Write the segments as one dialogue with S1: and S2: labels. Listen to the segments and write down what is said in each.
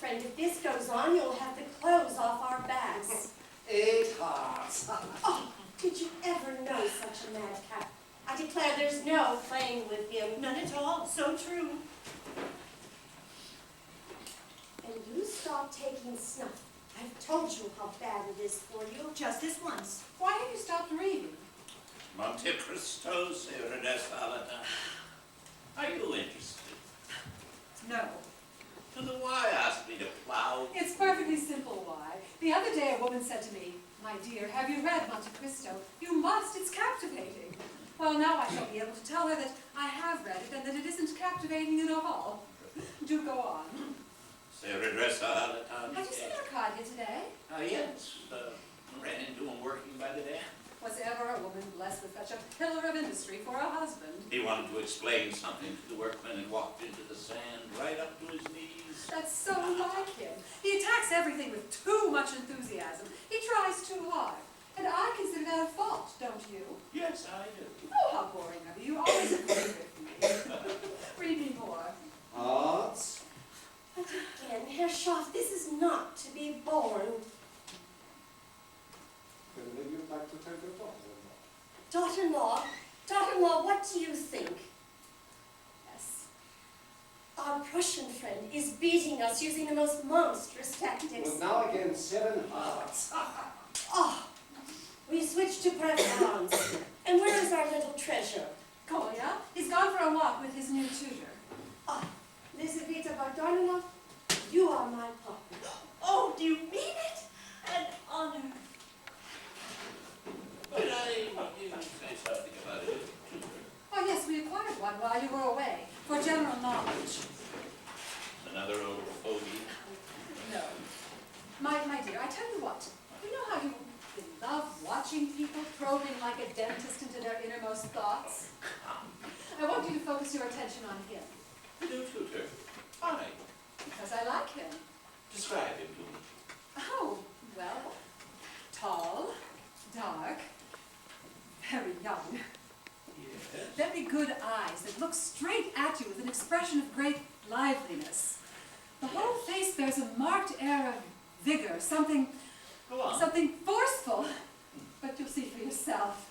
S1: friend, if this goes on, you'll have the clothes off our backs.
S2: 8 hearts.
S1: Oh, did you ever know such a madcap? I declare there's no playing with him.
S3: None at all. So true.
S1: And you stop taking snuff. I've told you how bad it is for you.
S3: Just this once.
S4: Why have you stopped reading?
S5: Monte Cristo, Serenades Valentine. Are you interested?
S3: No.
S5: Then why ask me to plow?
S4: It's perfectly simple why. The other day a woman said to me, "My dear, have you read Monte Cristo? You must, it's captivating." Well, now I shall be able to tell her that I have read it and that it isn't captivating at all. Do go on.
S5: Serenades Valentine.
S4: Have you seen our card here today?
S5: Yes. Ran into him working by the dam.
S4: Was ever a woman blessed with such a pillar of industry for a husband?
S5: He wanted to explain something to the workmen and walked into the sand right up to his knees.
S4: That's so like him. He attacks everything with too much enthusiasm. He tries too hard. And I consider that a fault, don't you?
S5: Yes, I do.
S4: Oh, how boring of you. You always agree with me. Read me more.
S2: Hearts.
S1: But again, Herr Schaff, this is not to be borne.
S2: Then maybe you'd like to take your
S1: Daughter-in-law, what do you think?
S4: Yes.
S1: Our Prussian friend is beating us using the most monstrous tactics.
S2: Well, now again, 7 hearts.
S1: Oh, we switched to preference. And where is our little treasure?
S4: Kolya, he's gone for a walk with his new tutor.
S1: Ah, Lizaveta Bogdanova, you are my partner.
S3: Oh, do you mean it? An honor.
S5: But you say something about it.
S4: Oh, yes, we acquired one while you were away, for general knowledge.
S5: Another old fogey.
S4: No. My dear, I tell you what. You know how you love watching people probing like a dentist into their innermost thoughts? I want you to focus your attention on him.
S5: The new tutor. Why?
S4: Because I like him.
S5: Describe him to me.
S4: Oh, well, tall, dark, very young.
S5: Yes.
S4: Very good eyes that look straight at you with an expression of great liveliness. The whole face bears a marked air of vigor, something
S5: Go on.
S4: something forceful. But you'll see for yourself.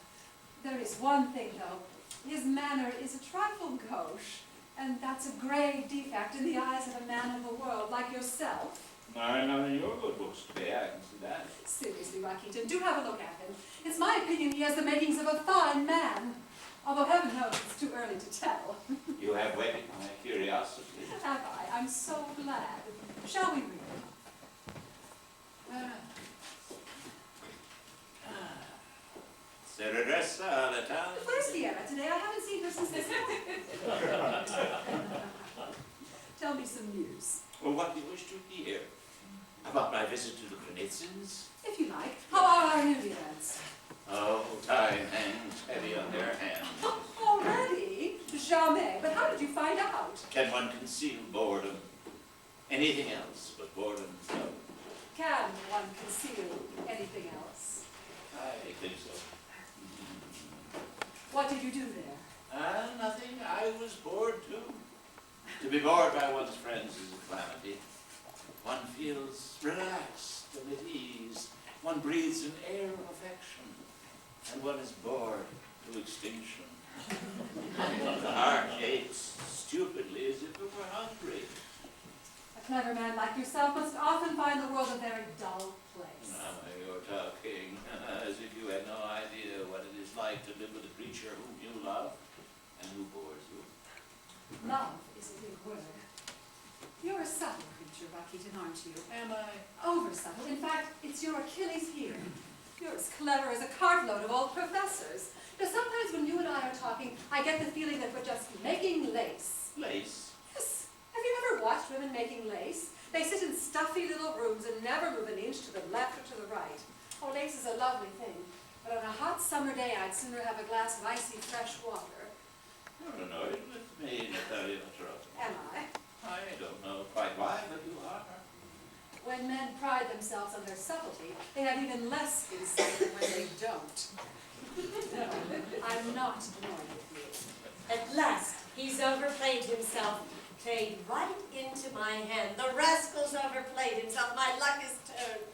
S4: There is one thing, though. His manner is a trifle gauche, and that's a grave defect in the eyes of a man of the world like yourself.
S5: No, your good books today, I can see that.
S4: Seriously, Rakitin, do have a look at him. It's my opinion he has the makings of a fine man. Although heaven knows it's too early to tell.
S5: You have whetted my curiosity.
S4: Have I? I'm so glad. Shall we read?
S5: Serenades Valentine.
S4: Where's Sierra today? I haven't seen her since this. Tell me some news.
S5: Well, what do you wish to hear? About my visit to the Krenitsins?
S4: If you like. How are our newlyweds?
S5: Oh, time hangs heavy on their hands.
S4: Already? Jamais. But how did you find out?
S5: Can one conceal boredom? Anything else but boredom? No.
S4: Can one conceal anything else?
S5: I think so.
S4: What did you do there?
S5: Nothing. I was bored too. To be bored by one's friends is a calamity. One feels relaxed and at ease. One breathes an air of affection. And one is bored to extinction. The heart aches stupidly as if it were hungry.
S4: A clever man like yourself must often find the world a very dull place.
S5: Now you're talking as if you had no idea what it is like to live with a creature whom you love and who bores you.
S4: Love is a big word. You're a subtle creature, Rakitin, aren't you?
S5: Am I?
S4: Over subtle. In fact, it's your Achilles heel. You're as clever as a cartload of old professors. Now, sometimes when you and I are talking, I get the feeling that we're just making lace.
S5: Lace?
S4: Yes. Have you ever watched women making lace? They sit in stuffy little rooms and never move an inch to the left or to the right. Oh, lace is a lovely thing. But on a hot summer day, I'd sooner have a glass of icy fresh water.
S5: You're annoyed with me, Natalia Petrovna.
S4: Am I?
S5: I don't know quite why, but you are.
S4: When men pride themselves on their subtlety, they have even less insight than when they don't. No, I'm not annoyed with you.
S1: At last, he's overplayed himself. played right into my hand. The rascal's overplayed himself. My luck is turned.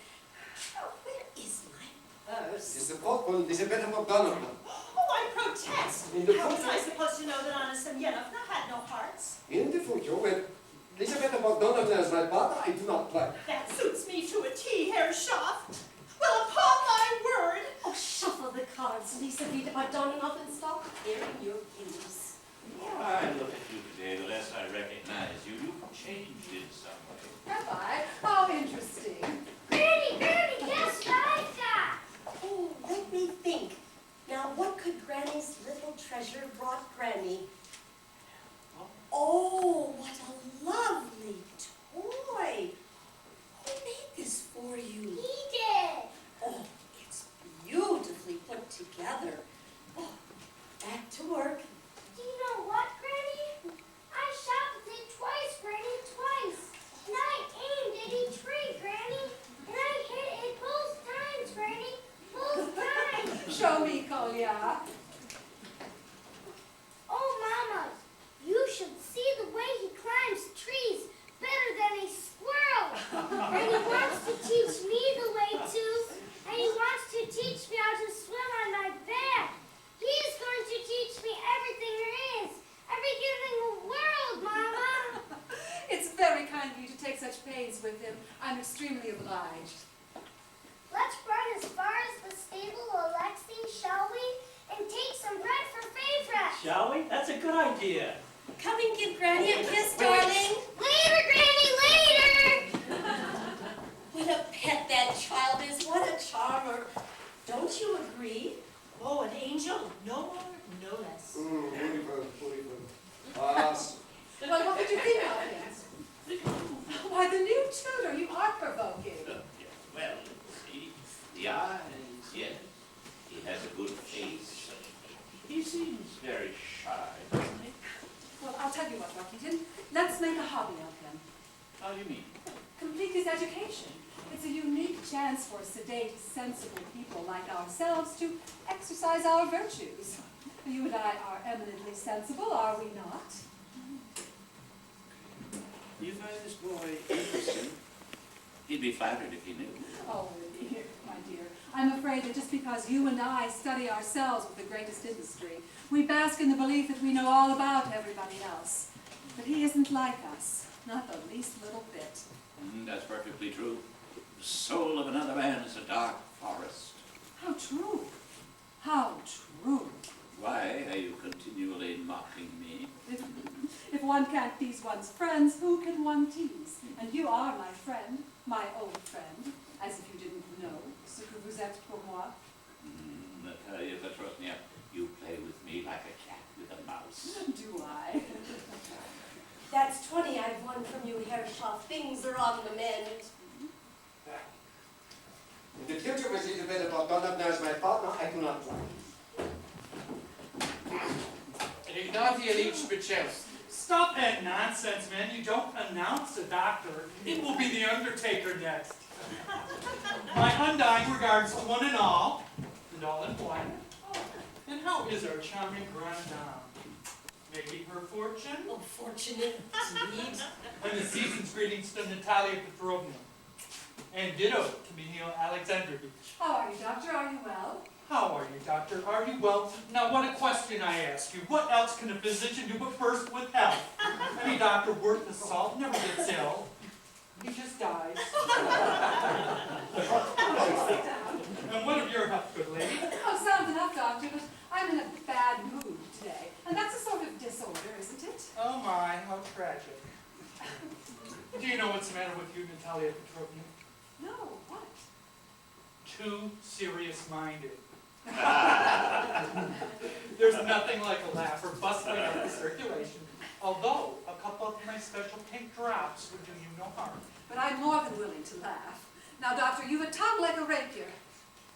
S1: Oh, where is my purse?
S2: It's the portfolio, Elisabetta Bogdanovna.
S3: Oh, I protest!
S2: In the
S3: How was
S2: foyer.
S3: I supposed to know that Anna Semyonovna had no hearts?
S2: In the future, when Elisabetta Bogdanovna is my partner, I do not play.
S3: That suits me to a T, Herr Schaff. Well, upon my word.
S1: Oh, shuffle the cards, Lisa Vita Bogdanov, and stop airing your guineas.
S5: The more I look at you today, the less I recognize you. You've changed in some way.
S4: Have I? How interesting.
S6: Granny, guess what I got?
S1: Oh, let me think. Now, what could Granny's little treasure brought Granny? Oh, what a lovely toy. Who made this for you?
S6: He did.
S1: Oh, it's beautifully put together. Oh, back to work.
S6: Do you know what, Granny? I shot with it twice, Granny, twice. And I aimed at each tree, Granny. And I hit it both times, Granny. Both times.
S4: Show me, Kolya.
S6: Oh, Mama, you should see the way he climbs trees better than a squirrel. And he wants to teach me the way too. And he wants to teach me how to swim on my back. He's going to teach me everything there is. Everything in the world, Mama.
S4: It's very kind of you to take such pains with him. I'm extremely obliged.
S6: Let's run as far as the stable of Alexei, shall we? And take some bread for Favra.
S7: Shall we? That's a good idea.
S1: Come and give Granny a kiss, darling.
S6: Later, Granny, later!
S1: What a pet that child is. What a charmer. Don't you agree?
S3: Oh, an angel. No more, no less.
S2: Beautiful, beautiful. Pass.
S4: Well, what did you think of him? Why, the new tutor, you are provoking.
S5: Yeah, well, see, the eyes, yes. He has a good face. He seems very shy, doesn't he?
S4: Well, I'll tell you what, Rakuten. Let's make a hobby of him.
S5: How do you mean?
S4: Complete his education. It's a unique chance for sedate, sensible people like ourselves to exercise our virtues. You and I are eminently sensible, are we not?
S5: You find this boy interesting? He'd be flattered if he knew.
S4: Oh, dear, my dear. I'm afraid that just because you and I study ourselves with the greatest industry, we bask in the belief that we know all about everybody else. But he isn't like us, not the least little bit.
S5: That's perfectly true. The soul of another man is a dark forest.
S4: How true. How true.
S5: Why are you continually mocking me?
S4: If one can't tease one's friends, who can one tease? And you are my friend, my old friend, as if you didn't know ce que vous êtes pour moi.
S5: Natalia Petrovna, you play with me like a cat with a mouse.
S4: Do I?
S1: That's 20 I've won from you, Herr Schaff. Things are on the mend.
S2: In the future, with Elisabetta Bogdanovna as my partner, I do not play.
S8: Ignatiy Ilyich Bichelski. Stop that nonsense, man. You don't announce the doctor. It will be the undertaker next. My undying regards to one and all in one. And how is our charming grande dame? Making her fortune?
S1: Oh, fortunate indeed.
S8: And the season's greetings to Natalia Petrovna. And ditto to Mikhail Alexandrovich.
S4: How are you, doctor? Are you well?
S8: How are you, doctor? Are you well? Now, what a question I ask you. What else can a physician do but burst with health? Any doctor worth the salt never gets ill. He just dies. And what of your health, good lady?
S4: Oh, sounds enough, doctor, but I'm in a bad mood today. And that's a sort of disorder, isn't it?
S8: Oh my, how tragic. Do you know what's the matter with you, Natalia Petrovna?
S4: No, what?
S8: Too serious-minded. There's nothing like a laugh or bustling up the circulation, although a couple of my special pink drops would do you no harm.
S4: But I'm more than willing to laugh. Now, doctor, you've a tongue like a rapier,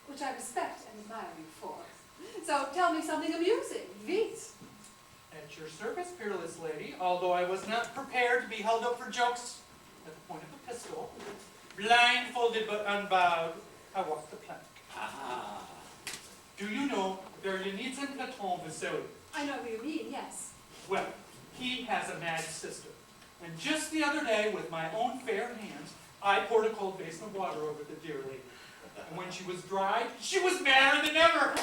S4: which I respect and admire you for. So tell me something amusing, vite.
S8: At your service, peerless lady, although I was not prepared to be held up for jokes at the point of a pistol, blindfolded but unbowed, I walked the plank.
S5: Ah,
S8: Do you know Beryanitsin Platon Vasily?
S4: I know what you mean, yes.
S8: Well, he has a mad sister. And just the other day, with my own fair hands, I poured a cold basin of water over the dear lady. And when she was dry, she was madder than ever.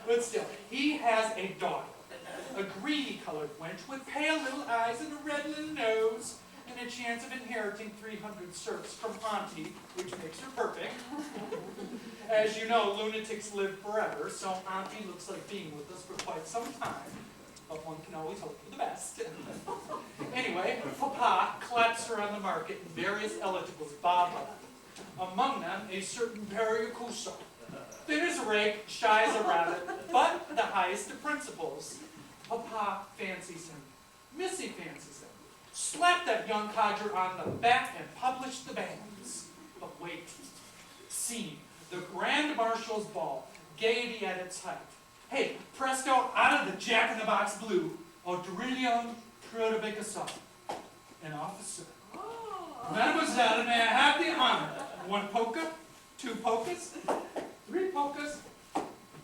S8: But still, he has a daughter, a greeny-colored wench with pale little eyes and a red little nose, and a chance of inheriting 300 serfs from Auntie, which makes her perfect. As you know, lunatics live forever, so Auntie looks like being with us for quite some time. But one can always hope for the best. Anyway, Papa claps her on the market in various eligible's baba. Among them, a certain Periacuso. Thin as a rake, shy as a rabbit, but the highest of principles. Papa fancies him. Missy fancies him. Slap that young codger on the back and publish the banns. But wait. Scene. The Grand Marshal's Ball. Gaiety at its height. Hey, presto, out of the jack-in-the-box blue, Audrillion Prodobicasol, an officer. Oh. Mademoiselle, may I have the honor? 1 polka, 2 polkas, 3 polkas,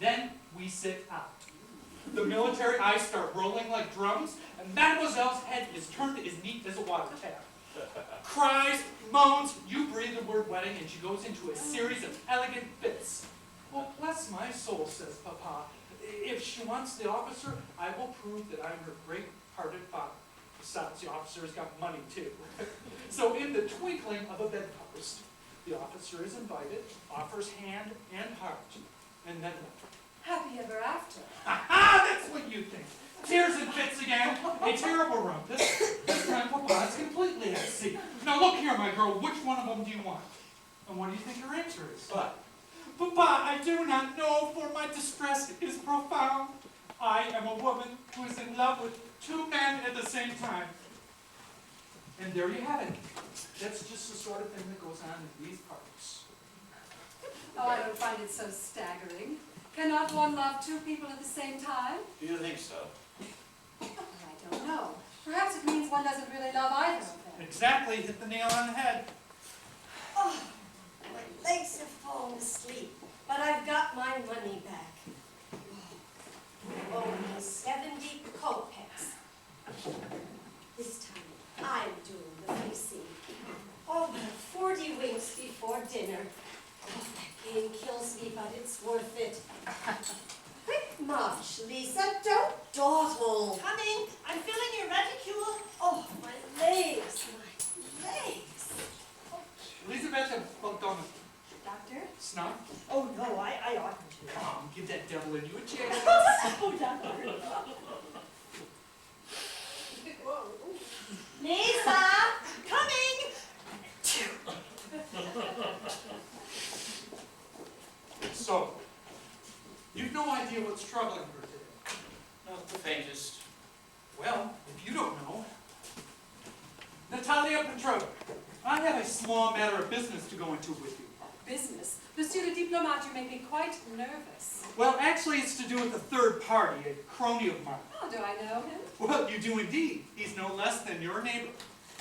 S8: then we sit out. The military eyes start rolling like drums, and Mademoiselle's head is turned as neat as a water tap. Cries, moans, you breathe the word wedding, and she goes into a series of elegant fits. Well, bless my soul, says Papa. If she wants the officer, I will prove that I'm her great-hearted father. Besides, the officer's got money, too. So in the twinkling of a bedpost, the officer is invited, offers hand and heart, and then what?
S4: Happy ever after.
S8: Ha-ha! That's what you think. Tears and fits again. A terrible rumpus. This time Papa is completely at sea. Now look here, my girl, which one of them do you want? And what do you think her answer is? What? Papa, I do not know, for my distress is profound. I am a woman who is in love with 2 men at the same time. And there you have it. That's just the sort of thing that goes on in these parts.
S4: Oh, I don't find it so staggering. Cannot one love 2 people at the same time?
S5: Do you think so?
S4: I don't know. Perhaps it means one doesn't really love either of them.
S8: Exactly, hit the nail on the head.
S1: Oh, my legs have fallen asleep, but I've got my money back. Only 70 kopecks. This time, I'm doing the facing. Oh, but 40 winks before dinner. Oh, that game kills me, but it's worth it. Quick march, Lisa, don't dawdle.
S3: Coming. I'm filling your reticule.
S1: Oh, my legs, my legs.
S8: Elisabetta, well done.
S3: Doctor?
S8: Snuff?
S3: Oh, no, I oughtn't to.
S8: Come on, give that devil in you a chance.
S3: Oh, doctor.
S1: Lisa!
S3: Coming!
S8: So, you've no idea what's troubling her today.
S5: Not the faintest.
S8: Well, if you don't know, Natalia Petrovna, I have a small matter of business to go into with you.
S4: Business. Monsieur le diplomate, you make me quite nervous.
S8: Well, actually, it's to do with a third party, a crony of mine.
S4: Oh, do I know him?
S8: Well, you do indeed. He's no less than your neighbor.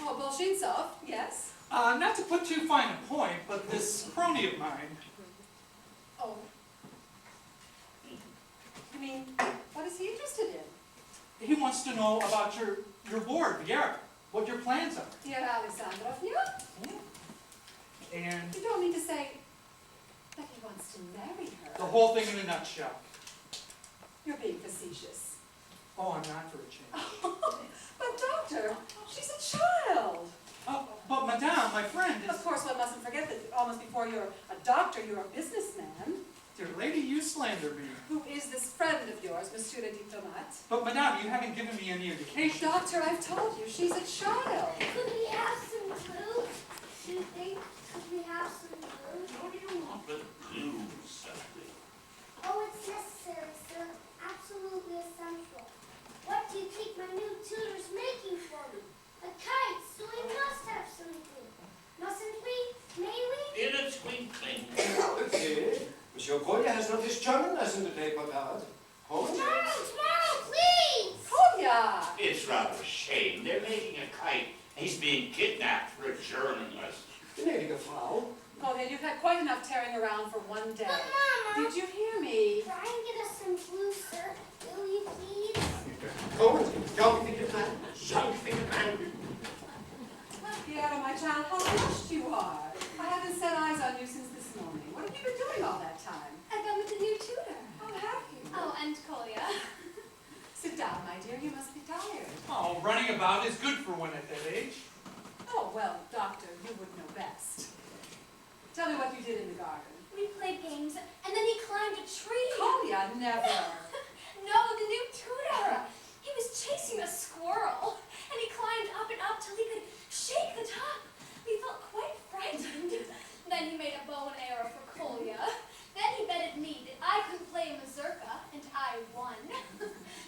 S4: Oh, Bolshinsov, yes.
S8: Not to put too fine a point, but this crony of mine,
S4: Oh. You mean, what is he interested in?
S8: he wants to know about your board, Vera, what your plans are.
S4: Dear Alexandrovna,
S8: And
S4: you don't mean to say that he wants to marry her.
S8: the whole thing in a nutshell.
S4: You're being facetious.
S8: Oh, I'm not for a change.
S4: But doctor, she's a child.
S8: Oh, but madame, my friend
S4: Of
S8: is...
S4: course, one mustn't forget that almost before you're a doctor, you're a businessman.
S8: Dear lady, you slander me.
S4: Who is this friend of yours, Monsieur le diplomate?
S8: But madame, you haven't given me any indication.
S4: Doctor, I've told you, she's a child.
S6: Could we have some glue? Do you think? Could we have some glue?
S5: What do you want with glue, Sally?
S6: Oh, it's necessary, sir. Absolutely essential. What do you think my new tutor's making for me? A kite, so we must have some glue. Mustn't we? May we?
S5: In a twinkling.
S2: Okay. Monsieur Kolya has not his German lesson today, Papa. Home?
S6: Tomorrow, please!
S4: Kolya!
S5: It's rather a shame. They're making a kite. He's being kidnapped for a German lesson.
S2: Gnädige Frau.
S4: Kolya, you've had quite enough tearing around for one day.
S6: But Mama,
S4: Did you hear me?
S6: try and get us some glue, sir. Will you please?
S2: Young figure man, young figure man.
S4: Piero, my child, how flushed you are. I haven't set eyes on you since this morning. What have you been doing all that time?
S1: I've been with the new tutor.
S4: Oh, have you?
S1: Oh, and Kolya.
S4: Sit down, my dear. You must be tired.
S8: Oh, running about is good for one at that age.
S4: Oh, well, doctor, you would know best. Tell me what you did in the garden.
S1: We played games, and then he climbed a tree.
S4: Kolya, never.
S1: No, the new tutor. He was chasing a squirrel, and he climbed up and up till he could shake the top. We felt quite frightened. Then he made a bow and arrow for Kolya. Then he betted me that I could play mazurka, and I won.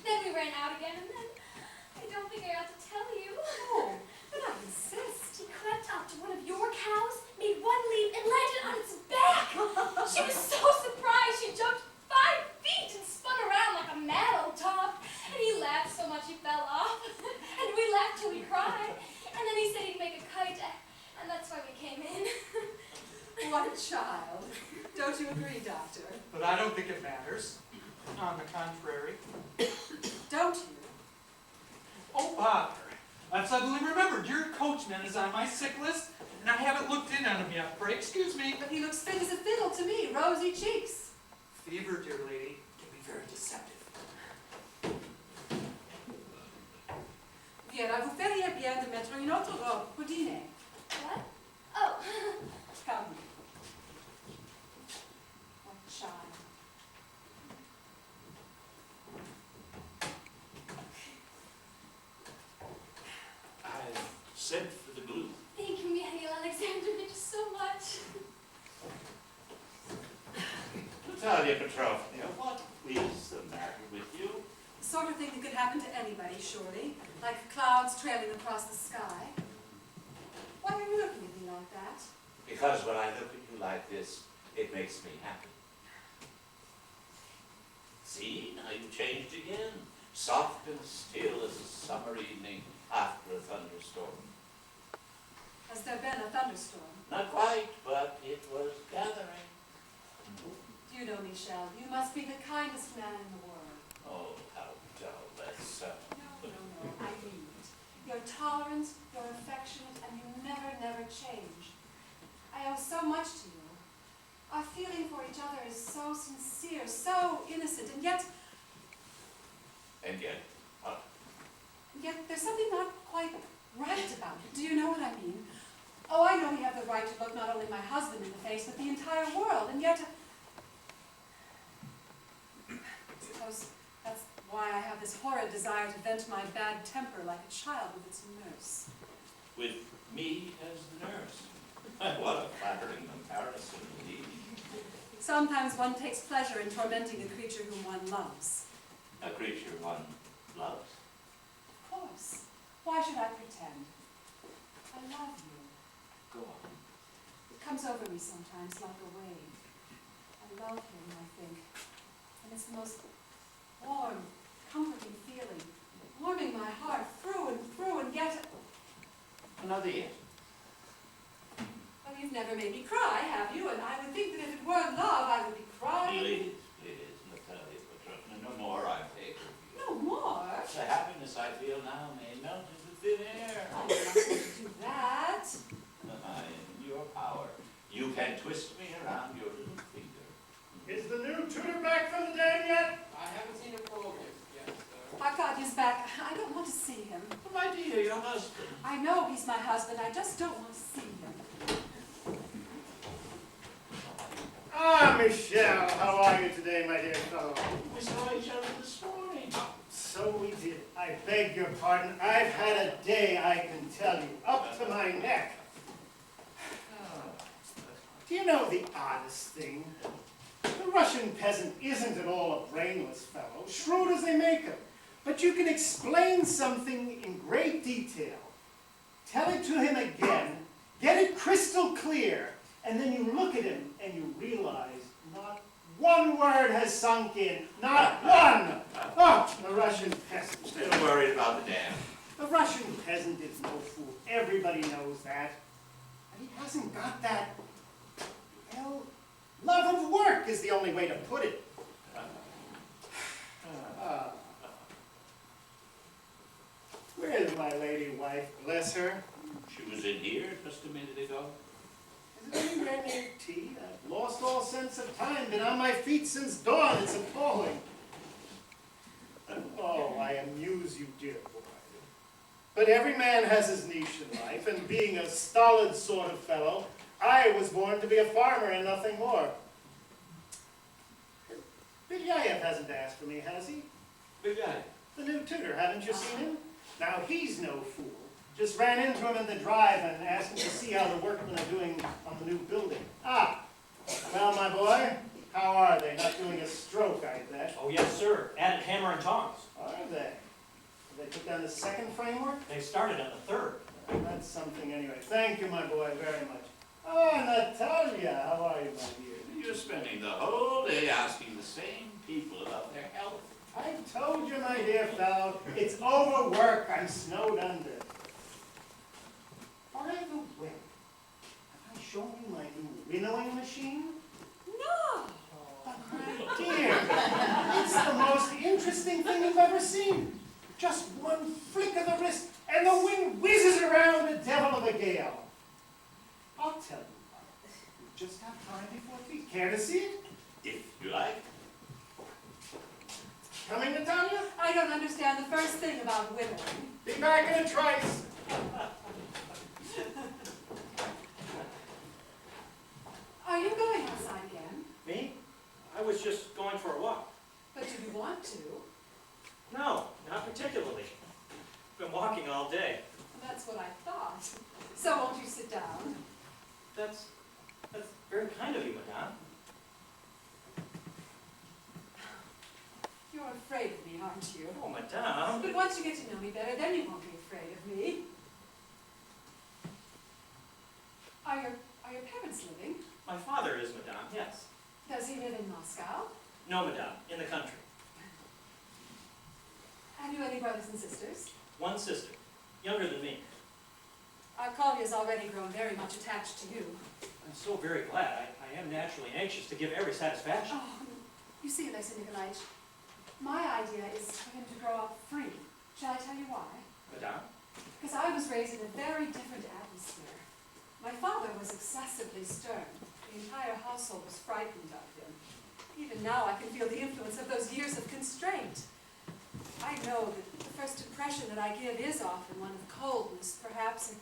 S1: Then we ran out again, and then I don't think I ought to tell you.
S4: Oh, but I insist.
S1: He crept up to one of your cows, made one leap, and landed on its back. She was so surprised she jumped 5 feet and spun around like a mad old top. And he laughed so much he fell off. And we laughed till we cried. And then he said he'd make a kite, and that's why we came in.
S4: What a child. Don't you agree, doctor?
S8: But I don't think it matters. On the contrary.
S4: Don't you?
S8: Oh, bother. I've suddenly remembered your coachman is on my sick list, and I haven't looked in on him yet. Pray excuse me.
S4: But he looks fit as a fiddle to me, rosy cheeks.
S8: Fever, dear lady, can be very deceptive.
S4: Viera, vous feriez bien de mettre une autre robe pour dîner.
S1: What? Oh.
S4: Come. What a child.
S5: I sent for the glue.
S1: Thank you, Mikhail Alexandrovich, so much.
S5: Natalia Petrovna, what is the matter with you?
S4: The sort of thing that could happen to anybody, surely. Like clouds trailing across the sky. Why are you looking at me like that?
S5: Because when I look at you like this, it makes me happy. See, now you've changed again. Soft and still as a summer evening after a thunderstorm.
S4: Has there been a thunderstorm?
S5: Not quite, but it was gathering.
S4: Do you know, Michel, you must be the kindest man in the world.
S5: Oh, how dull, that's
S4: No, I mean it. You're tolerant, you're affectionate, and you never change. I owe so much to you. Our feeling for each other is so sincere, so innocent, and yet there's something not quite right about it. Do you know what I mean? Oh, I know we have the right to look not only my husband in the face, but the entire world, and yet I suppose that's why I have this horrid desire to vent my bad temper like a child with its nurse.
S5: with me as the nurse. What a flattering comparison indeed.
S4: Sometimes one takes pleasure in tormenting a creature whom one loves.
S5: A creature one loves.
S4: Of course. Why should I pretend? I love you.
S5: Go on.
S4: It comes over me sometimes like a wave. I love him, I think. And it's the most warm, comforting feeling, warming my heart through, and yet...
S5: Another yes.
S4: Well, you've never made me cry, have you? And I would think that if it weren't love, I would be crying.
S5: Please, Natalia Petrovna, no more, I beg of you.
S4: No more.
S5: The happiness I feel now may melt into thin air.
S4: I don't want to do that.
S5: I am in your power. You can twist me around your little finger.
S9: Is the new tutor back from the dam yet?
S2: I haven't seen him for a week yet, sir.
S4: Arkadya's back. I don't want to see him.
S5: Oh, my dear, your husband.
S4: I know he's my husband. I just don't want to see him.
S9: Ah, Michel, how are you today, my dear fellow?
S5: We saw each other this morning.
S9: So we did. I beg your pardon. I've had a day, I can tell you, up to my neck. Do you know the oddest thing? The Russian peasant isn't at all a brainless fellow, shrewd as they make him. But you can explain something in great detail. Tell it to him again, get it crystal clear, and then you look at him and you realize not one word has sunk in. Not one! Oh, the Russian peasant.
S5: Still worried about the dam.
S9: The Russian peasant is no fool. Everybody knows that. But he hasn't got that, well, love of work is the only way to put it. Where's my lady wife, bless her?
S5: She was in here just a minute ago.
S9: Is it anywhere near tea? I've lost all sense of time, been on my feet since dawn, it's appalling. Oh, I amuse you, dear boy. But every man has his niche in life, and being a stolid sort of fellow, I was born to be a farmer and nothing more. Bilyayev hasn't asked for me, has he?
S5: Big guy.
S9: The new tutor, haven't you seen him? Now, he's no fool. Just ran into him in the drive and asked him to see how the workmen are doing on the new building. Ah, well, my boy, how are they? Not doing a stroke, I bet.
S7: Oh, yes, sir. Added hammer and tongs.
S9: Are they? Have they put down the second framework?
S7: They started on the third.
S9: Well, that's something anyway. Thank you, my boy, very much. Oh, Natalia, how are you, my dear?
S5: You're spending the whole day asking the same people about their health.
S9: I told you, my dear fellow, it's overwork. I'm snowed under. By the way, have I shown you my new winnowing machine?
S4: No!
S9: Oh, my dear, it's the most interesting thing you've ever seen. Just one flick of the wrist, and the wind whizzes around the devil of a gale. I'll tell you what, you just have time before tea. Care to see it?
S5: If you like.
S9: Coming, Natalia?
S4: I don't understand the first thing about women.
S9: Be back in a trice.
S4: Are you going outside again?
S7: Me? I was just going for a walk.
S4: But do you want to?
S7: No, not particularly. Been walking all day.
S4: That's what I thought. So won't you sit down?
S7: That's very kind of you, Madame.
S4: You're afraid of me, aren't you?
S7: Oh, Madame.
S4: But once you get to know me better, then you won't be afraid of me. Are your parents living?
S7: My father is, Madame, yes.
S4: Does he live in Moscow?
S7: No, Madame, in the country.
S4: Have you any brothers and sisters?
S7: One sister, younger than me.
S4: Kolya's already grown very much attached to you.
S7: I'm so very glad. I am naturally anxious to give every satisfaction.
S4: Oh, you see, Alexei Nikolaevich, my idea is for him to grow up free. Shall I tell you why?
S7: Madame?
S4: Because I was raised in a very different atmosphere. My father was excessively stern. The entire household was frightened of him. Even now I can feel the influence of those years of constraint. I know that the first impression that I give is often one of coldness, perhaps.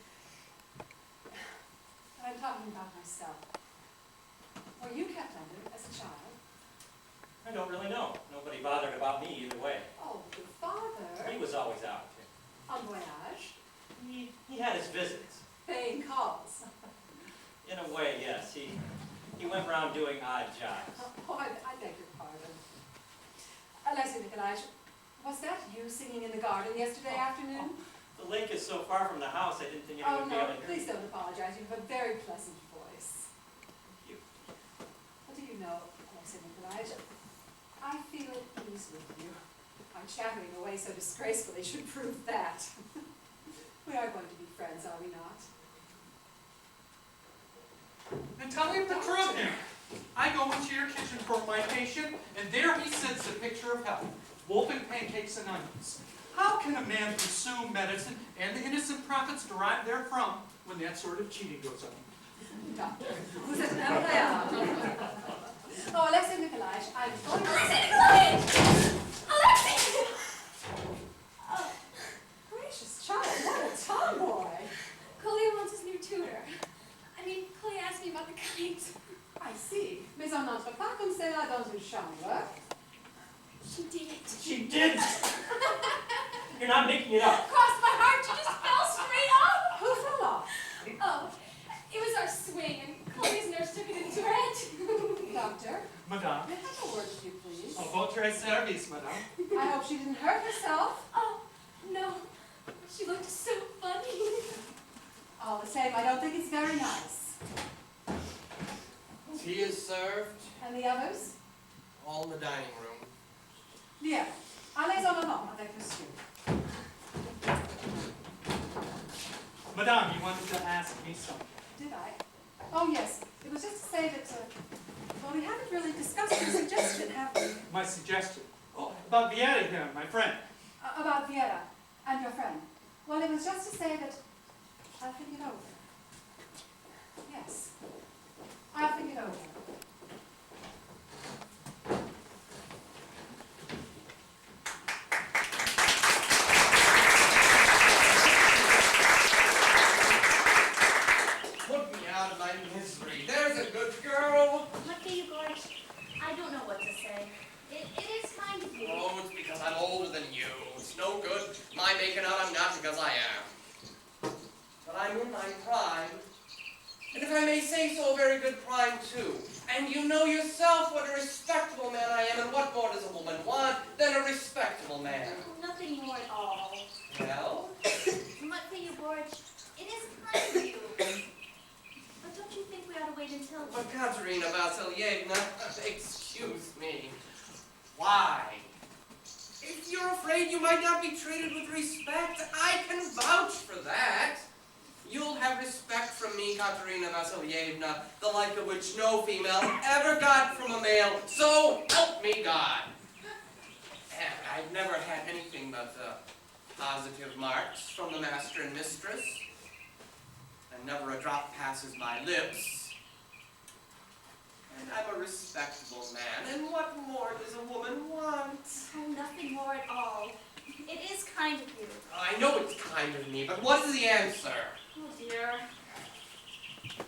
S4: But I'm talking about myself. Were you kept under as a child?
S7: I don't really know. Nobody bothered about me either way.
S4: Oh, your father.
S7: He was always out.
S4: En voyage.
S7: He had his visits.
S4: Paying calls.
S7: In a way, yes. He went around doing odd jobs.
S4: Oh, I beg your pardon. Alexei Nikolaevich, was that you singing in the garden yesterday afternoon?
S7: The lake is so far from the house, I didn't think
S4: Oh,
S7: anyone would be able
S4: no,
S7: to hear
S4: please
S7: me.
S4: don't apologize. You have a very pleasant voice.
S7: Thank you.
S4: What do you know, Alexei Nikolaevich? I feel at ease with you. My chattering away so disgracefully should prove that. We are going to be friends, are we not?
S8: Natalia Petrovna, I go into your kitchen for my patient, and there he sits, a picture of health, wolfing pancakes and onions. How can a man pursue medicine and the innocent profits derived therefrom when that sort of cheating goes on?
S4: Doctor, vous êtes incroyable. Oh, Alexei Nikolaevich, I'm going to...
S1: Alexei Nikolaevich! Alexei!
S4: Gracious child, what a tomboy!
S1: Kolya wants his new tutor. I mean, Kolya asked me about the kite.
S4: I see. Mais on n'entre pas comme cela dans une chambre.
S1: She did it.
S7: She did! You're not making it up.
S1: Crossed my heart, she just fell straight off.
S4: Who fell off?
S1: Oh, it was our swing, and Kolya's nurse took it into her head.
S4: Doctor,
S8: Madame.
S4: may I have a word with you, please?
S8: A votre service, madame.
S4: I hope she didn't hurt herself.
S1: Oh, no. She looked so funny.
S4: All the same, I don't think it's very nice.
S2: Tea is served.
S4: And the others?
S2: All in the dining room.
S4: Bien. Allez en avant avec monsieur.
S8: Madame, you wanted to ask me something.
S4: Did I? Oh, yes. It was just to say that, well, we haven't really discussed your suggestion, have we?
S8: My suggestion. Oh, about Viera here, my friend.
S4: About Viera and your friend. Well, it was just to say that I'll think it over. Yes, I'll think it over.
S10: Put me out of my misery. There's a good girl.
S6: Lucky you, Gorge. I don't know what to say. It is kind of you.
S10: Oh, it's because I'm older than you. It's no good my making out I'm not because I am. But I'm in my prime. And if I may say so, a very good prime too. And you know yourself what a respectable man I am, and what more does a woman want than a respectable man?
S6: Nothing more at all.
S10: Well?
S6: Lucky you, Gorge. It is kind of you. But don't you think we ought to wait until...
S10: But Katerina Vasilyevna, excuse me. Why? If you're afraid you might not be treated with respect, I can vouch for that. You'll have respect from me, Katerina Vasilyevna, the like of which no female ever got from a male, so help me God. And I've never had anything but positive marks from the master and mistress, and never a drop passes my lips. And I'm a respectable man, and what more does a woman want?
S6: Oh, nothing more at all. It is kind of you.
S10: I know it's kind of me, but what is the answer?
S6: Oh, dear.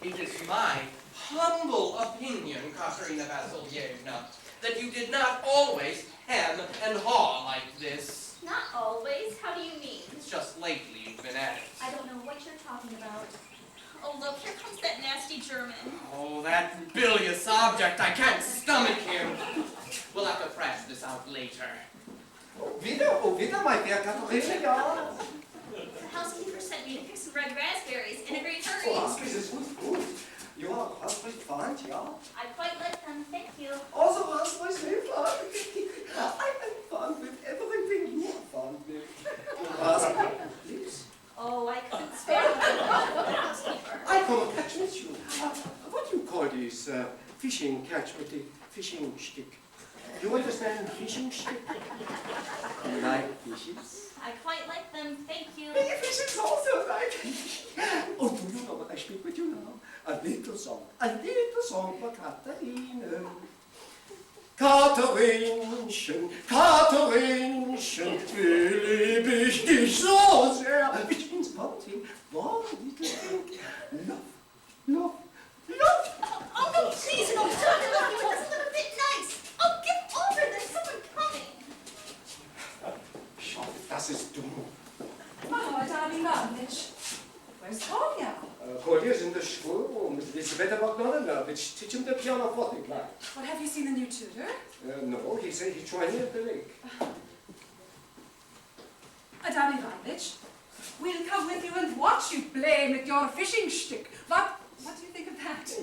S10: It is my humble opinion, Katerina Vasilyevna, that you did not always hem and haw like this.
S6: Not always. How do you mean?
S10: It's just lately you've been at it.
S6: I don't know what you're talking about. Oh, look, here comes that nasty German.
S10: Oh, that bilious object, I can't stomach him. We'll have to thrash this out later.
S2: Oh, wieder, my dear Katerina, ja.
S6: The housekeeper sent me to pick some red raspberries in a great hurry.
S2: Oh, this is good. You are raspberry fond, ja?
S6: I quite like them, thank you.
S2: Also raspberry very fond. I am fond with everything you are fond with. Raspberry, please.
S6: Oh, I couldn't spare them. The housekeeper.
S2: I come and catch with you. What do you call this fishing catch with the fishing stick? You understand fishing stick? You like fishes?
S6: I quite like them, thank you.
S2: Fishes also like. Oh, do you know what I speak with you now? A little song for Katharina. Katherinchen, Katherinchen, will ich dich so sehr. Which means bunting, one little thing. Love, love, love.
S6: Oh, no, please, no, stop it, look, it doesn't look a bit nice. Oh, get over this, someone coming.
S2: Schau, das ist dumm.
S4: Oh, darling Ivanovich, where's Kolya?
S2: Kolya's in the schoolroom with Elisabetta Bogdanovna, which teach him the pianoforte class.
S4: What, have you seen the new tutor?
S2: No, he said he joined me at the lake.
S4: Madame Ivanovich, we'll come with you and watch you play with your fishing stick. What do you think of that?
S2: Oh,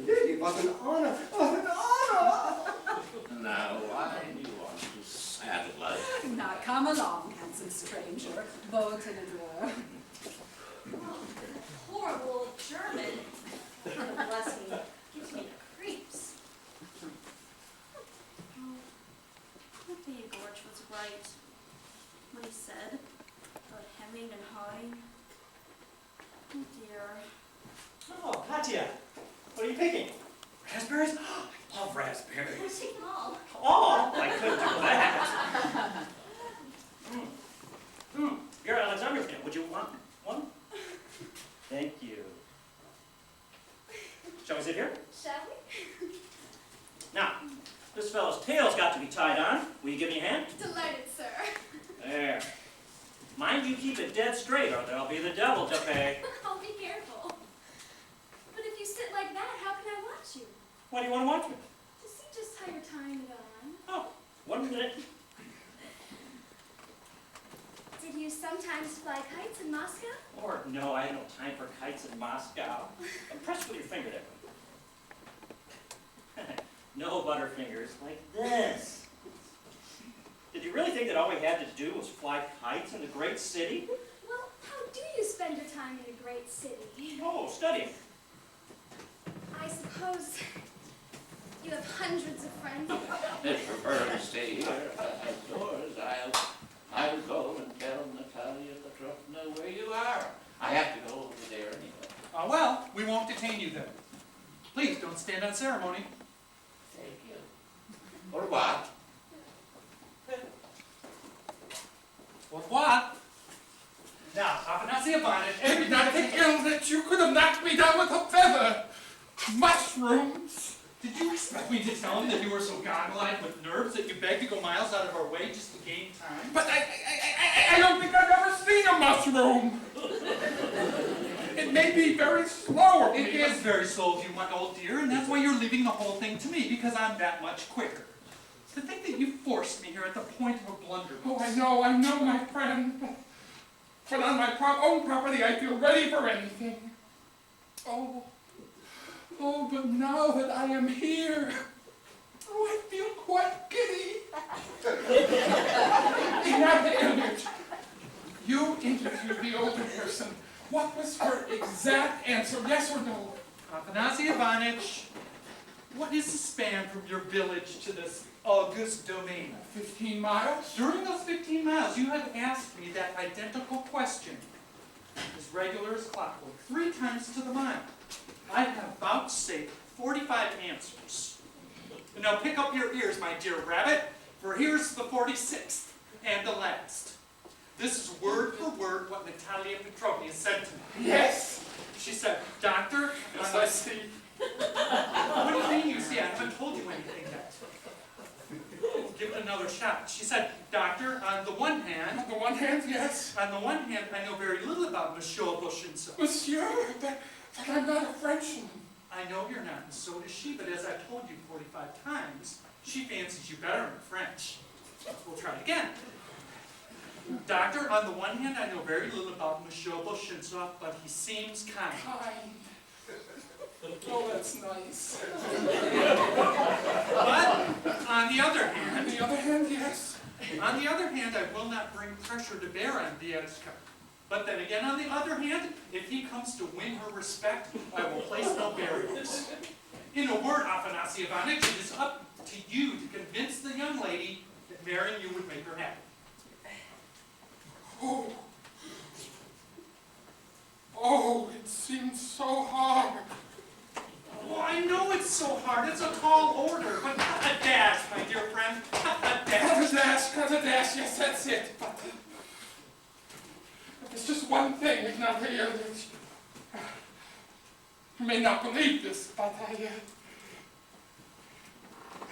S2: lady, what an honor! What an honor!
S5: Now, why do you want to saddle us?
S4: Now, come along, handsome stranger, boat in a drawer.
S6: Oh, that horrible old German. God bless me, gives me the creeps. Oh, maybe Gorge was right when he said about hemming and hawing. Oh dear.
S7: Oh, Katya, what are you picking?
S10: Raspberries? I love raspberries.
S6: Let's take them all.
S7: Oh, I couldn't do that. You're Alexandrovna. Would you want one? Thank you. Shall we sit here?
S6: Shall we?
S7: Now, this fellow's tail's got to be tied on. Will you give me a hand?
S6: Delighted, sir.
S7: There. Mind you keep it dead straight, or there'll be the devil to pay.
S6: I'll be careful. But if you sit like that, how can I watch you?
S7: Why do you want to watch me?
S6: To see just how you're tying it on.
S7: Oh, 1 minute.
S6: Did you sometimes fly kites in Moscow?
S7: Or, no, I have no time for kites in Moscow. Press with your finger there. No butterfingers like this. Did you really think that all we had to do was fly kites in the great city?
S6: Well, how do you spend your time in a great city?
S7: Oh, studying.
S6: I suppose you have hundreds of friends.
S5: If you prefer to stay here outdoors, I'll go and tell Natalia Petrovna where
S8: we won't detain you then. Please, don't stand on ceremony.
S5: Thank you. Or what?
S8: Or what? Now, Afanasy Ivanitch,
S11: Maybe nothing ill that you could have knocked me down with a feather. Mushrooms.
S8: did you expect me to tell him that you were so goggle-eyed with nerves that you begged to go miles out of our way just to gain time?
S11: But I don't think I've ever seen a mushroom. It may be very slow of me.
S8: It is very slow of you, my old dear, and that's why you're leaving the whole thing to me, because I'm that much quicker. To think that you forced me here at the point of a blunderbuss.
S11: Oh, I know, my friend. But on my own property, I feel ready for anything. Oh, but now that I am here, I feel quite giddy. In that image, you interviewed the older person. What was her exact answer, yes or no?
S8: Afanasy Ivanitch, what is the span from your village to this august domain?
S11: 15 miles?
S8: During those 15 miles, you have asked me that identical question, as regular as clockwork, 3 times to the mile. I have vouchsafed 45 answers. And now pick up your ears, my dear rabbit, for here's the 46th and the last. This is word for word what Natalia Petrovna said to me.
S11: Yes.
S8: She said, Doctor,
S11: Yes, I see.
S8: what do you mean you see? I haven't told you anything yet. Give it another shot. She said, Doctor, on the one hand,
S11: On the one hand, yes.
S8: I know very little about Monsieur Beauchamp.
S11: Monsieur, but I'm not a Frenchman.
S8: I know you're not, and so does she, but as I've told you 45 times, she fancies you better in French. We'll try it again. Doctor, on the one hand, I know very little about Monsieur Beauchamp, but he seems kind.
S11: Kind. Oh, that's nice.
S8: But, on the other hand,
S11: On the other hand, yes.
S8: On the other hand, I will not bring pressure to bear on Vietka. But then again, on the other hand, if he comes to win her respect, I will place no barriers. In a word, Afanasy Ivanitch, it is up to you to convince the young lady that marrying you would make her happy.
S11: Oh, it seems so hard.
S8: Oh, I know it's so hard. It's a tall order, but not a dash, my dear friend. Not a dash.
S11: Cut a dash, yes, that's it. But there's just one thing, Ignatia. You may not believe this, but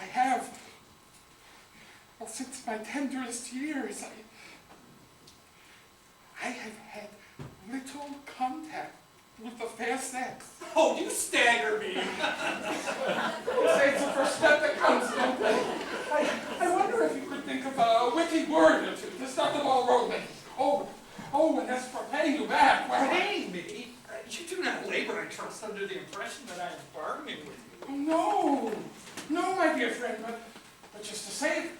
S11: I have, well, since my tenderest years, I have had little contact with the fair sex.
S8: Oh, you stagger me.
S11: Say it's the first step that comes, don't they? I wonder if you could think of a witty word or two to start the ball rolling. Oh, and as for paying you back, well...
S8: Paying me? You do not labor, I trust, under the impression that I am bargaining with you.
S11: Oh, no, my dear friend, but just to say,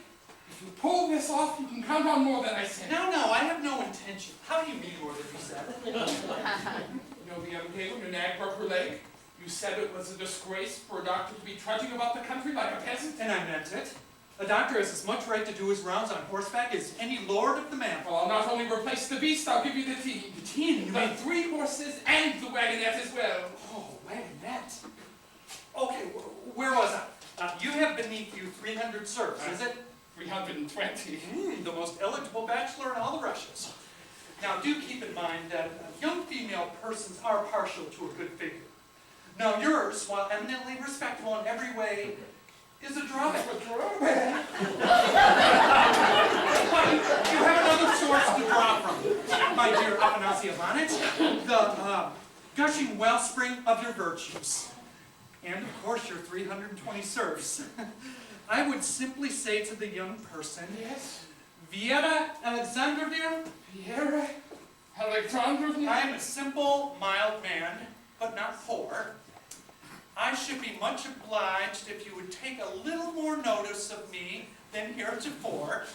S11: if you pull this off, you can count on more than I said.
S8: No, I have no intention. How do you mean more than you said?
S11: You know the other day when your nag broke her leg? You said it was a disgrace for a doctor to be trudging about the country like a peasant?
S8: And I meant it. A doctor has as much right to do his rounds on horseback as any lord of the manor.
S11: Well, I'll not only replace the beast, I'll give you the team.
S8: The team? You
S11: The
S8: mean...
S11: 3 horses and the wagonette as well.
S8: Oh, wagonette. Okay, where was I? You have beneath you 300 serfs, is it?
S11: 320.
S8: The most eligible bachelor in all the Russias. Now, do keep in mind that young female persons are partial to a good figure. Now, yours, while eminently respectable in every way, is a drawback.
S11: A drawback?
S8: But you have another source to draw from, my dear Afanasy Ivanitch, the gushing wellspring of your virtues. And, of course, your 320 serfs. I would simply say to the young person,
S11: Yes?
S8: Viera Alexandrovna,
S11: Viera Alexandrovna?
S8: I am a simple, mild man, but not poor. I should be much obliged if you would take a little more notice of me than heretofore,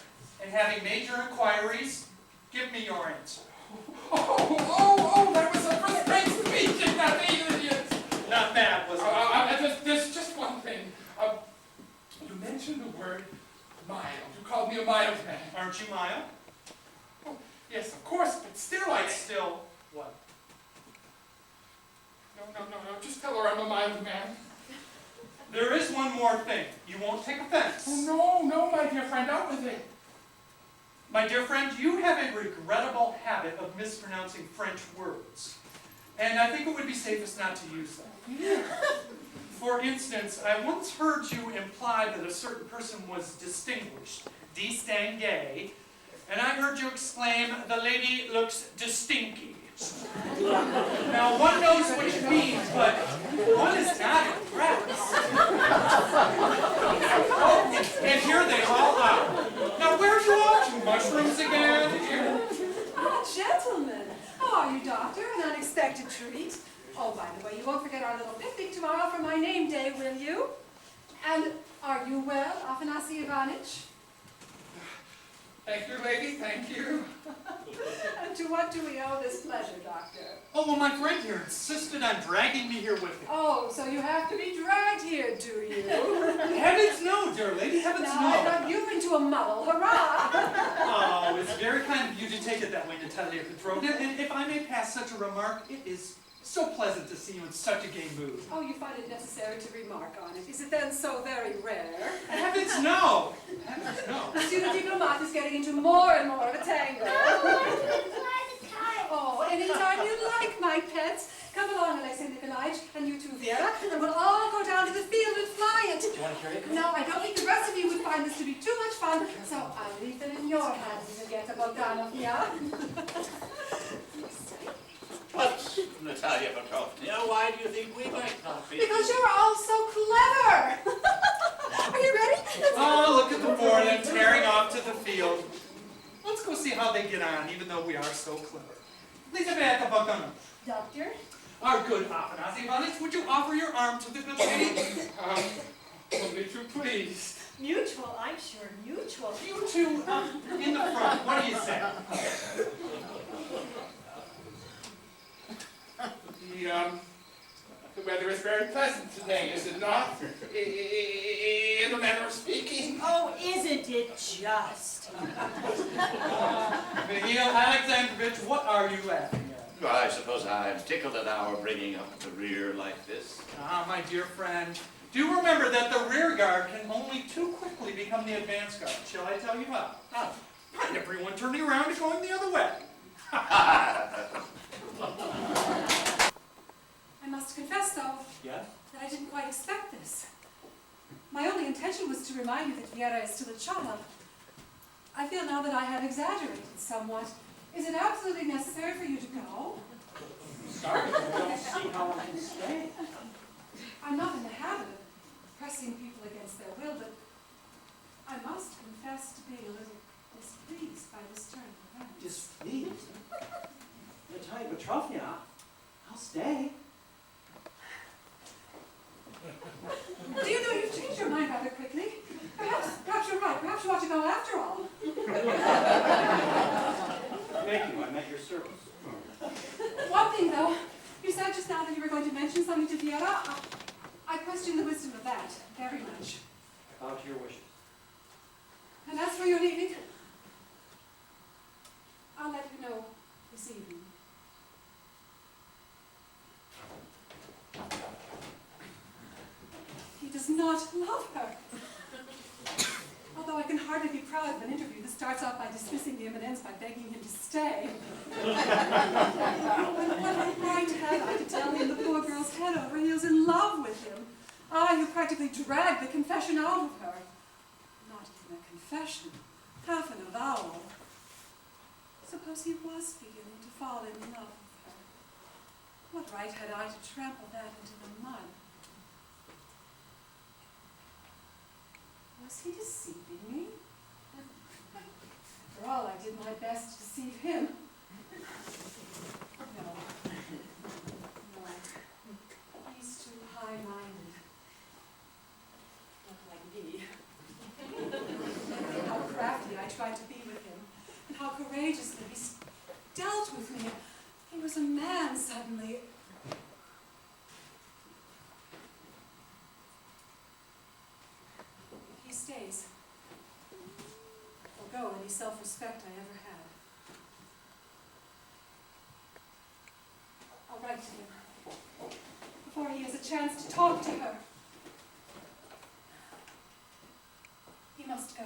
S8: and having made your inquiries, give me your answer.
S11: Oh, that was a first-rate speech, Ignatia!
S8: Not bad, was it?
S11: There's just one thing. You mentioned the word mild. You called me a mild man.
S8: Aren't you mild?
S11: Oh, yes, of course, but still
S8: Like still, what?
S11: No, No. Just tell her I'm a mild man.
S8: There is one more thing. You won't take offense.
S11: Oh, no, my dear friend, out with it.
S8: My dear friend, you have a regrettable habit of mispronouncing French words. And I think it would be safest not to use them. For instance, I once heard you imply that a certain person was distinguished, distingué, and I heard you exclaim, the lady looks distinky. Now, one knows what you mean, but one is not impressed. Oh, and here they all are. Now, where are you off to? Mushrooms again?
S4: Ah, gentlemen. How are you, Doctor? An unexpected treat. Oh, by the way, you won't forget our little picnic tomorrow for my name day, will you? And are you well, Afanasy Ivanitch?
S11: Thank you, lady, thank you.
S4: And to what do we owe this pleasure, Doctor?
S8: Oh, well, my friend here insisted on dragging me here with him.
S4: Oh, so you have to be dragged here, do you?
S8: Heavens no, dear lady, heavens
S4: Now
S8: no.
S4: I got you into a muddle, hurrah!
S8: Oh, it's very kind of you to take it that way, Natalia Petrovna, and if I may pass such a remark, it is so pleasant to see you in such a gay mood.
S4: Oh, you find it necessary to remark on it. Is it then so very rare?
S8: Heavens no! Heavens no.
S4: Monsieur the Diplomat is getting into more and more of a tangle. Oh, anytime you like, my pets. Come along, Alexei Nikolaevich, and you too, Vera, and we'll all go down to the field and fly it.
S10: Do you want to hear it?
S4: No, I don't think the rest of you would find this to be too much fun, so I'll leave them in your hands, Nageta Bogdanovna.
S5: But, Natalia Petrovna, why do you think we might not be?
S4: Because you're all so clever. Are you ready?
S8: Oh, look at the four of them tearing off to the field. Let's go see how they get on, even though we are so clever. Lizaveta Bogdanovna,
S4: Doctor?
S8: our good Afanasy Ivanitch, would you offer your arm to the good lady?
S11: Only too pleased.
S3: Mutual, I'm sure, mutual.
S8: You two, in the front, what do you say?
S11: The weather is very pleasant today, is it not? In a manner of speaking.
S3: Oh, isn't it just?
S8: Mikhail Alexandrovich, what are you laughing at?
S5: Well, I suppose I'm tickled at our bringing up the rear like this.
S8: Ah, my dear friend, do remember that the rear guard can only too quickly become the advance guard. Shall I tell you how? Find everyone turning around and going the other way.
S4: I must confess, though,
S8: Yes?
S4: that I didn't quite expect this. My only intention was to remind you that Viera is still a child. I feel now that I have exaggerated somewhat. Is it absolutely necessary for you to go?
S7: Sorry, I don't see how I can stay.
S4: I'm not in the habit of pressing people against their will, but I must confess to being a little displeased by this turn of events.
S7: Displeased? Natalia Petrovna, I'll stay.
S4: Do you know you've changed your mind rather quickly? Perhaps you're right. Perhaps you ought to go after all.
S7: Thank you, I'm at your service.
S4: One thing, though, you said just now that you were going to mention something to Viera. I question the wisdom of that very much.
S7: Bow to your wishes.
S4: And as for your leaving, I'll let you know this evening. He does not love her. Although I can hardly be proud of an interview that starts off by dismissing him and ends by begging him to stay. What right had I to tell him the poor girl's head over heels in love with him? I who practically dragged the confession out of her. Not even a confession, half an avowal. Suppose he was beginning to fall in love with her. What right had I to trample that into the mud? Was he deceiving me? After all, I did my best to deceive him. No. He's too high-minded. Not like me. How crafty I tried to be with him, and how courageously he dealt with me. He was a man suddenly. He stays. Forgo any self-respect I ever had. I'll write to him. a chance to talk to her. He must go.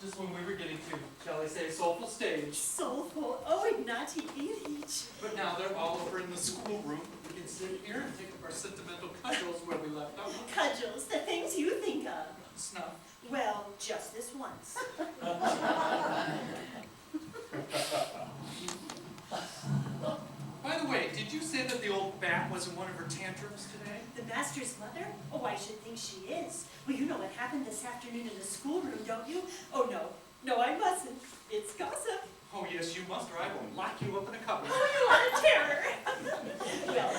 S8: Just when we were getting to, shall I say, soulful stage.
S3: Soulful. Oh, Ignati Ilyich.
S8: But now they're all over in the schoolroom. We can sit here and take up our sentimental cudgels where we left off.
S3: Cudgels, the things you think of.
S8: Snuff.
S3: Well, just this once.
S8: By the way, did you say that the old bat was in one of her tantrums today?
S3: The master's mother? Oh, I should think she is. Well, you know what happened this afternoon in the schoolroom, don't you? Oh, no. No, I mustn't. It's gossip.
S8: Oh, yes, you must, or I will lock you up in a cupboard.
S3: Oh, you are a terror. Well,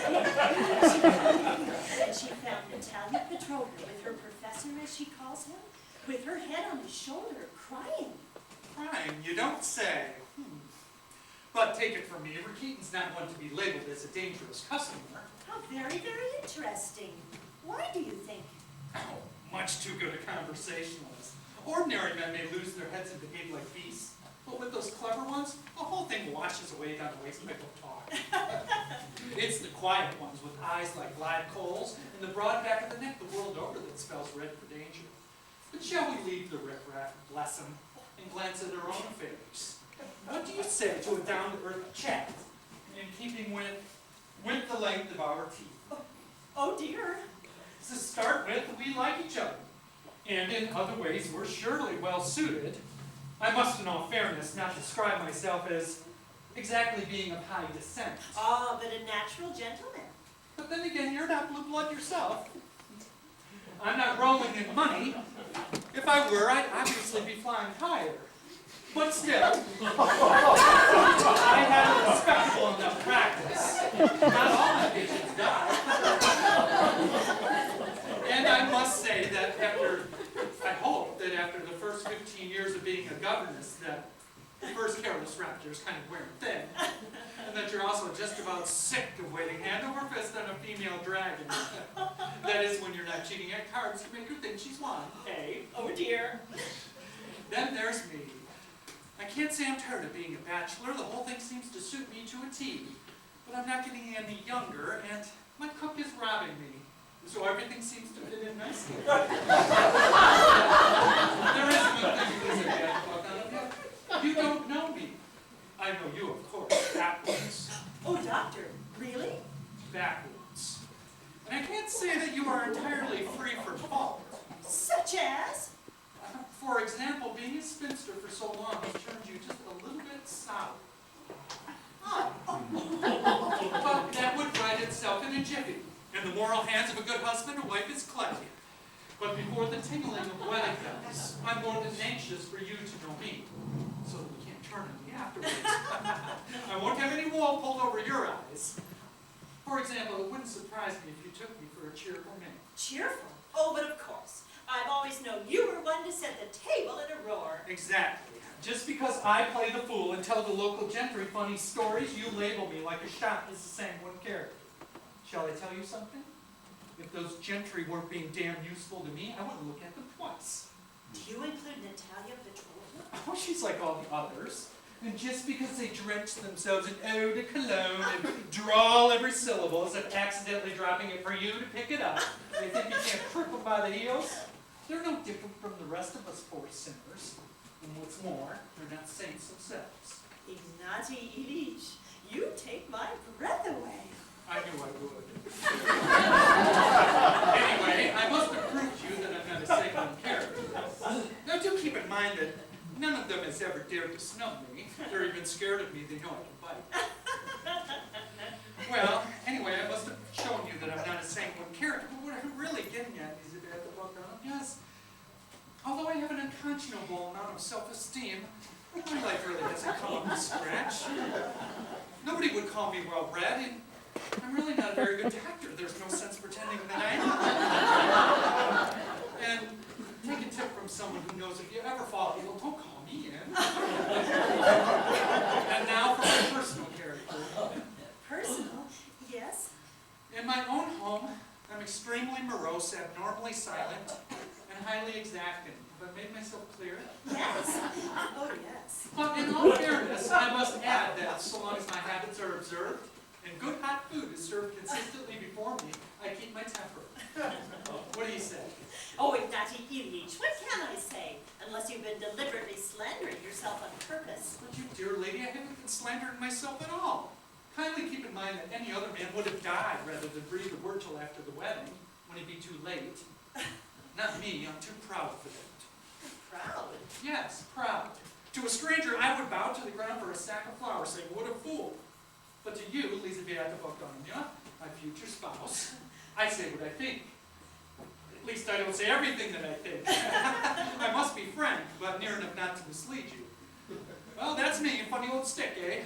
S3: she found Natalia Petrovna with her professor, as she calls him, with her head on his shoulder, crying.
S8: Crying, you don't say. But take it from me, Rakitin's not one to be labeled as a dangerous customer.
S3: How very, very interesting. Why do you think?
S8: Oh, much too good a conversationalist. Ordinary men may lose their heads and behave like beasts, but with those clever ones, the whole thing washes away down the wastepipe of talk. It's the quiet ones with eyes like live coals and the broad back of the neck the world over that spells red for danger. But shall we leave the riffraff and bless them and glance at our own affairs? What do you say to a down-to-earth chat in keeping with the length of our teeth?
S3: Oh dear.
S8: To start with, we like each other, and in other ways we're surely well suited. I must, in all fairness, not describe myself as exactly being of high descent.
S3: Ah, but a natural gentleman.
S8: But then again, you're not blue blood yourself. I'm not rolling in money. If I were, I'd obviously be flying higher. But still, I have a respectable enough practice. Not all my patients die. And I must say that I hope that after the first 15 years of being a governess, that the first careless raptor is kind of wearing thin. And that you're also just about sick of waiting hand over fist on a female dragon. That is, when you're not cheating at cards to make her think she's won. Hey.
S3: Oh dear.
S8: Then there's me. I can't say I'm tired of being a bachelor. The whole thing seems to suit me to a T. But I'm not getting any younger, and my cook is robbing me. So everything seems to fit in nicely. There is one thing you can say about that. You don't know me. I know you, of course, backwards.
S3: Oh, doctor, really?
S8: Backwards. And I can't say that you are entirely free from fault.
S3: Such as?
S8: For example, being a spinster for so long has turned you just a little bit sour. But that would right itself in a jiffy. In the moral hands of a good husband, a wife is clutchy. But before the tingling of wedding bells, I'm more than anxious for you to know me, so that we can't turn on me afterwards. I won't have any wool pulled over your eyes. For example, it wouldn't surprise me if you took me for a cheerful man.
S3: Cheerful? Oh, but of course. I've always known you were one to set the table in a roar.
S8: Exactly. Just because I play the fool and tell the local gentry funny stories, you label me like a shot is the sanguine character. Shall I tell you something? If those gentry weren't being damn useful to me, I wouldn't look at them twice.
S3: Do you include Natalia Petrovna?
S8: Oh, she's like all the others. And just because they drench themselves in eau de cologne and drawl every syllable as if accidentally dropping it for you to pick it up, they think you can't trip them by the heels? They're no different from the rest of us poor sinners. And what's more, they're not saints themselves.
S3: Ignati Ilyich, you take my breath away.
S8: I knew I would. Anyway, I must have proved to you that I'm not a sanguine character. Now do keep in mind that none of them has ever dared to snub me. They're even scared of me, they know I can bite. Well, anyway, I must have shown you that I'm not a sanguine character, but what I'm really getting at is that the book yes, although I have an unconscionable amount of self-esteem, my life really hasn't come up to scratch. Nobody would call me well-read, and I'm really not a very good actor. There's no sense pretending that I am. And take a tip from someone who knows if you ever fall ill, don't call me in. And now for my personal character.
S3: Personal? Yes?
S8: In my own home, I'm extremely morose, abnormally silent, and and highly exacting. Have I made myself clear?
S3: Yes. Oh, yes.
S8: But in all fairness, I must add that so long as my habits are observed and good hot food is served consistently before me, I keep my temper. What do you say?
S3: Oh, Ignati Ilyich, what can I say? Unless you've been deliberately slandering yourself on purpose.
S8: But you dear lady, I haven't been slandering myself at all. Kindly keep in mind that any other man would have died rather than breathe a word till after the wedding, when it'd be too late. Not me, I'm too proud for that.
S3: Proud?
S8: Yes, proud. To a stranger, I would bow to the ground for a sack of flowers, saying, what a fool. But to you, Elizaveta Bogdanovna, my future spouse, I say what I think. At least I don't say everything that I think. I must be frank, but near enough not to mislead you. Well, that's me, a funny old stick, eh?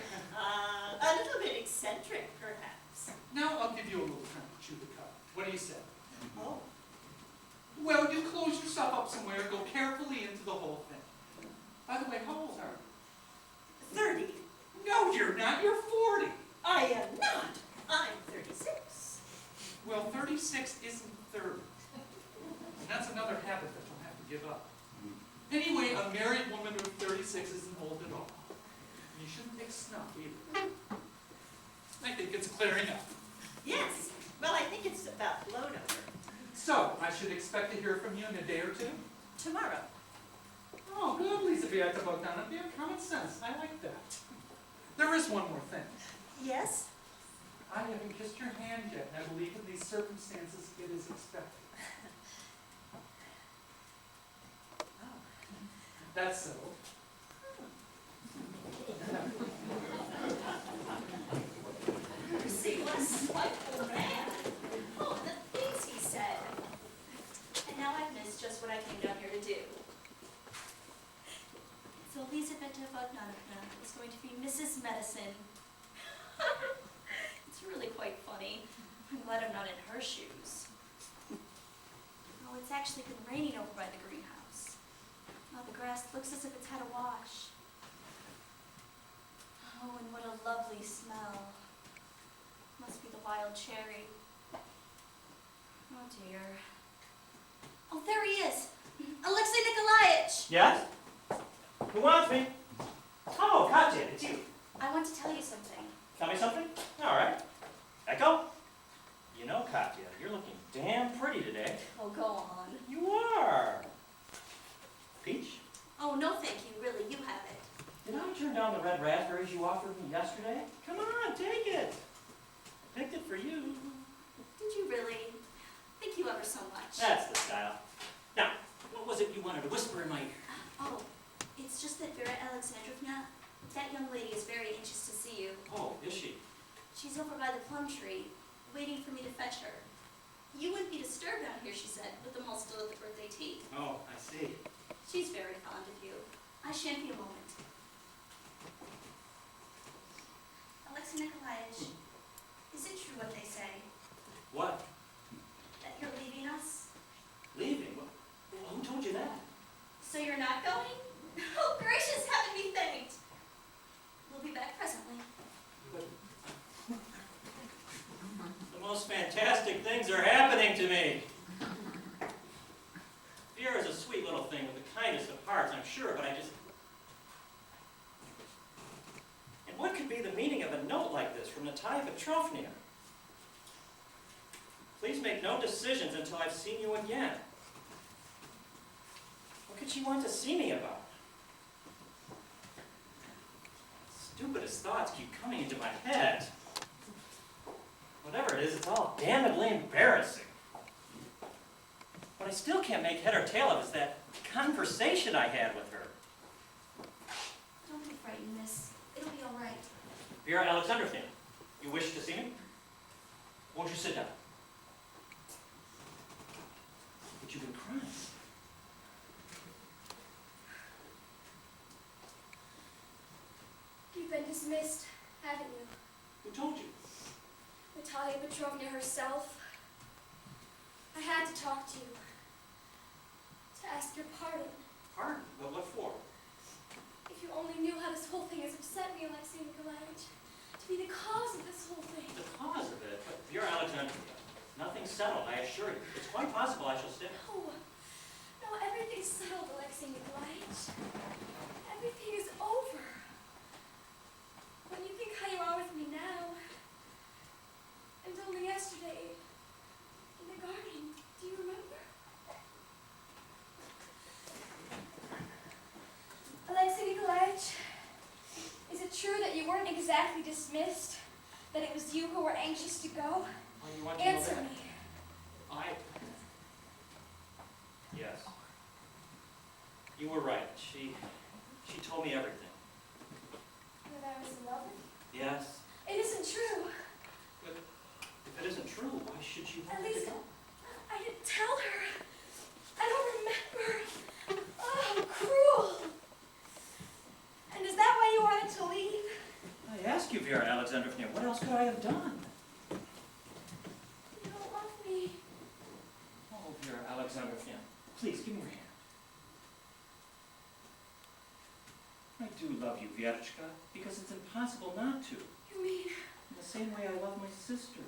S3: A little bit eccentric, perhaps.
S8: Now I'll give you a little time to chew the cud. What do you say?
S3: Oh.
S8: Well, you close yourself up somewhere, go carefully into the whole thing. By the way, how old are you?
S3: 30.
S8: No, you're not. You're 40.
S3: I am not. I'm 36.
S8: Well, 36 isn't 30. And that's another habit that you'll have to give up. Anyway, a married woman of 36 isn't old at all. And you shouldn't take snuff either. I think it's clearing up.
S3: Yes. Well, I think it's about blown over.
S8: So, I should expect to hear from you in a day or two?
S3: Tomorrow.
S8: Oh, good, Elizaveta Bogdanovna. You have common sense. I like that. There is one more thing.
S3: Yes?
S8: I haven't kissed your hand yet, and I believe in these circumstances it is expected.
S3: Oh.
S8: That's settled.
S1: Mercy, what a spiteful man. Oh, the things he said. And now I've missed just what I came down here to do. So Elizaveta Bogdanovna is going to be Mrs. Medicine. It's really quite funny. I'm glad I'm not in her shoes. Oh, it's actually been raining over by the greenhouse. Oh, the grass looks as if it's had a wash. Oh, and what a lovely smell. Must be the wild cherry. Oh dear. Oh, there he is! Alexei Nikolaevich!
S7: Yes? Who wants me? Oh, Katya, it's you.
S1: I want to tell you something.
S7: Tell me something? All right. Echo? You know, Katya, you're looking damn pretty today.
S1: Oh, go on.
S7: You are. Peach?
S1: Oh, no thank you, really, you have it.
S7: Did I turn down the red raspberries you offered me yesterday? Come on, take it. I picked it for you.
S1: Did you really? Thank you ever so much.
S7: That's the style. Now, what was it you wanted to whisper in my ear?
S1: Oh, it's just that Vera Alexandrovna, that young lady is very anxious to see you.
S7: Oh, is she?
S1: She's over by the plum tree, waiting for me to fetch her. You wouldn't be disturbed out here, she said, with them all still at the birthday tea.
S7: Oh, I see.
S1: She's very fond of you. I shan't be a moment. Alexei Nikolaevich, is it true what they say,
S7: What?
S1: that you're leaving us?
S7: Leaving? Who told you that?
S1: So you're not going? Oh, gracious, heaven be thanked. We'll be back presently.
S7: The most fantastic things are happening to me. Vera's a sweet little thing with the kindest of hearts, I'm sure, but I just... And what could be the meaning of a note like this from Natalia Petrovna? Please make no decisions until I've seen you again. What could she want to see me about? Stupidest thoughts keep coming into my head. Whatever it is, it's all damnably embarrassing. What I still can't make head or tail of is that conversation I had with her.
S1: Don't be frightened, miss. It'll be all right.
S7: Vera Alexandrovna, you wish to see me? Won't you sit down? But you've been crying.
S6: You've been dismissed, haven't you?
S7: Who told you?
S6: Natalia Petrovna herself. I had to talk to you. To ask your pardon.
S7: Pardon? What for?
S6: If you only knew how this whole thing has upset me, Alexei Nikolaevich. To be the cause of this whole thing.
S7: The cause of it? But Vera Alexandrovna, nothing's settled, I assure you. It's quite possible I shall stay.
S6: No. No,
S12: Now everything's settled, Alexei Nikolaevich. Everything is over. When you think how you are with me now, and only yesterday, in the garden, do you remember? Alexei Nikolaevich, is it true that you weren't exactly dismissed? That it was you who were anxious to go?
S7: Why do you want to know
S12: Answer
S7: that?
S12: me.
S7: Yes. You were right. She told me everything.
S12: That I was in love with you?
S7: Yes.
S12: It isn't true.
S7: But if it isn't true, why should she want
S12: At
S7: me to
S12: least
S7: go?
S12: I didn't tell her. I don't remember. Oh, cruel. And is that why you wanted to leave?
S7: I ask you, Vera Alexandrovna, what else could I have done?
S12: You don't love me.
S7: Oh, Vera Alexandrovna, please give me your hand. I do love you, Verechka, because it's impossible not to.
S12: You mean?
S7: In the same way I love my sister.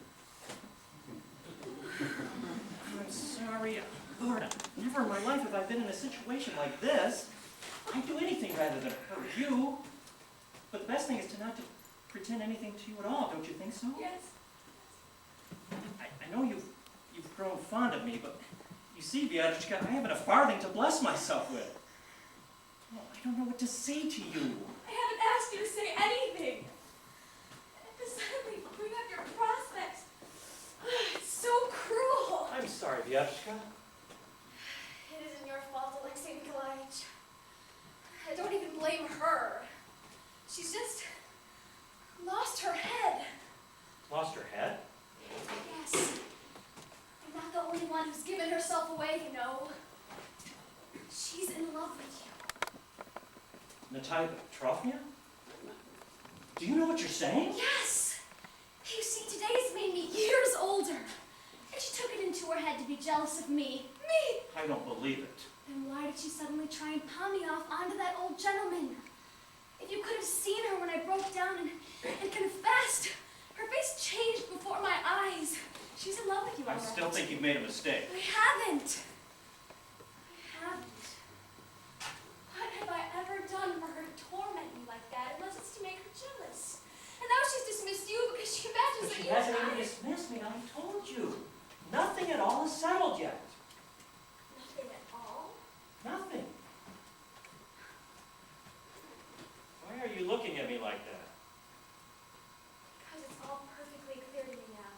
S7: I'm sorry, Lord, never in my life have I been in a situation like this. I'd do anything rather than hurt you. But the best thing is to not to pretend anything to you at all, don't you think so?
S12: Yes.
S7: I know you've grown fond of me, but you see, Verechka, I haven't a farthing to bless myself with. Well, I don't know what to say to you.
S12: I haven't asked you to say anything. And to suddenly bring up your prospects. It's so cruel.
S7: I'm sorry, Verechka.
S12: It isn't your fault, Alexei Nikolaevich. I don't even blame her. She's just lost her head.
S7: Lost her head?
S12: Yes. I'm not the only one who's given herself away, you know. She's in love with you.
S7: Natalia Petrovna? Do you know what you're saying?
S12: Yes! You see, today's made me years older. And she took it into her head to be jealous of me. Me!
S7: I don't believe it.
S12: Then why did she suddenly try and palm me off onto that old gentleman? If you could have seen her when I broke down and confessed, her face changed before my eyes. She's in love with you, all
S7: I
S12: right.
S7: still think you've made a mistake.
S12: I haven't. I haven't. What have I ever done for her to torment me like that, unless it's to make her jealous? And now she's dismissed you because she imagines
S7: But
S12: that
S7: she
S12: you
S7: hasn't
S12: and
S7: even
S12: I...
S7: dismissed me, I told you. Nothing at all is settled yet.
S12: Nothing at all?
S7: Nothing. Why are you looking at me like that?
S12: Because it's all perfectly clear to me now.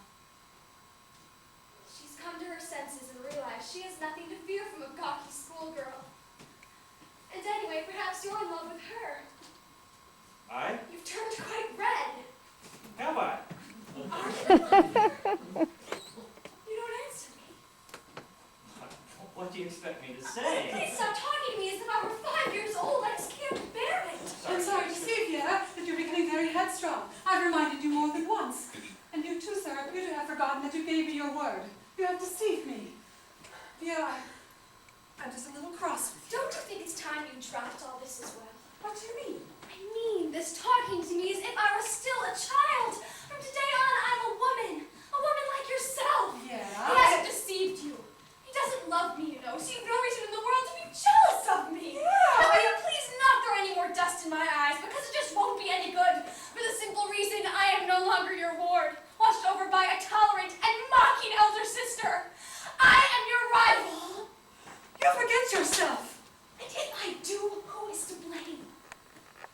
S12: She's come to her senses and realized she has nothing to fear from a gawky schoolgirl. And anyway, perhaps you're in love with her.
S7: I?
S12: You've turned quite red.
S7: Have I?
S12: Are you in love with her? You don't answer me.
S7: What do you expect me to say?
S12: Please stop talking to me as if I were 5 years old. I just can't bear it.
S4: I'm sorry to see, Vera, that you're becoming very headstrong. I've reminded you more than once. And you too, sir, appear to have forgotten that you gave me your word. You have deceived me. Vera, I'm just a little cross with you.
S12: Don't you think it's time you dropped all this as well?
S4: What do you mean?
S12: I mean, this talking to me as if I were still a child. From today on, I'm a woman like yourself.
S4: Yeah?
S12: He hasn't deceived you. He doesn't love me, you know, so you've no reason in the world to be jealous of me.
S4: Yeah.
S12: Now, will you please not throw any more dust in my eyes, because it just won't be any good, for the simple reason I am no longer your ward, watched over by a tolerant and mocking elder sister. I am your rival.
S4: You forget yourself.
S12: And if I do, who is to blame?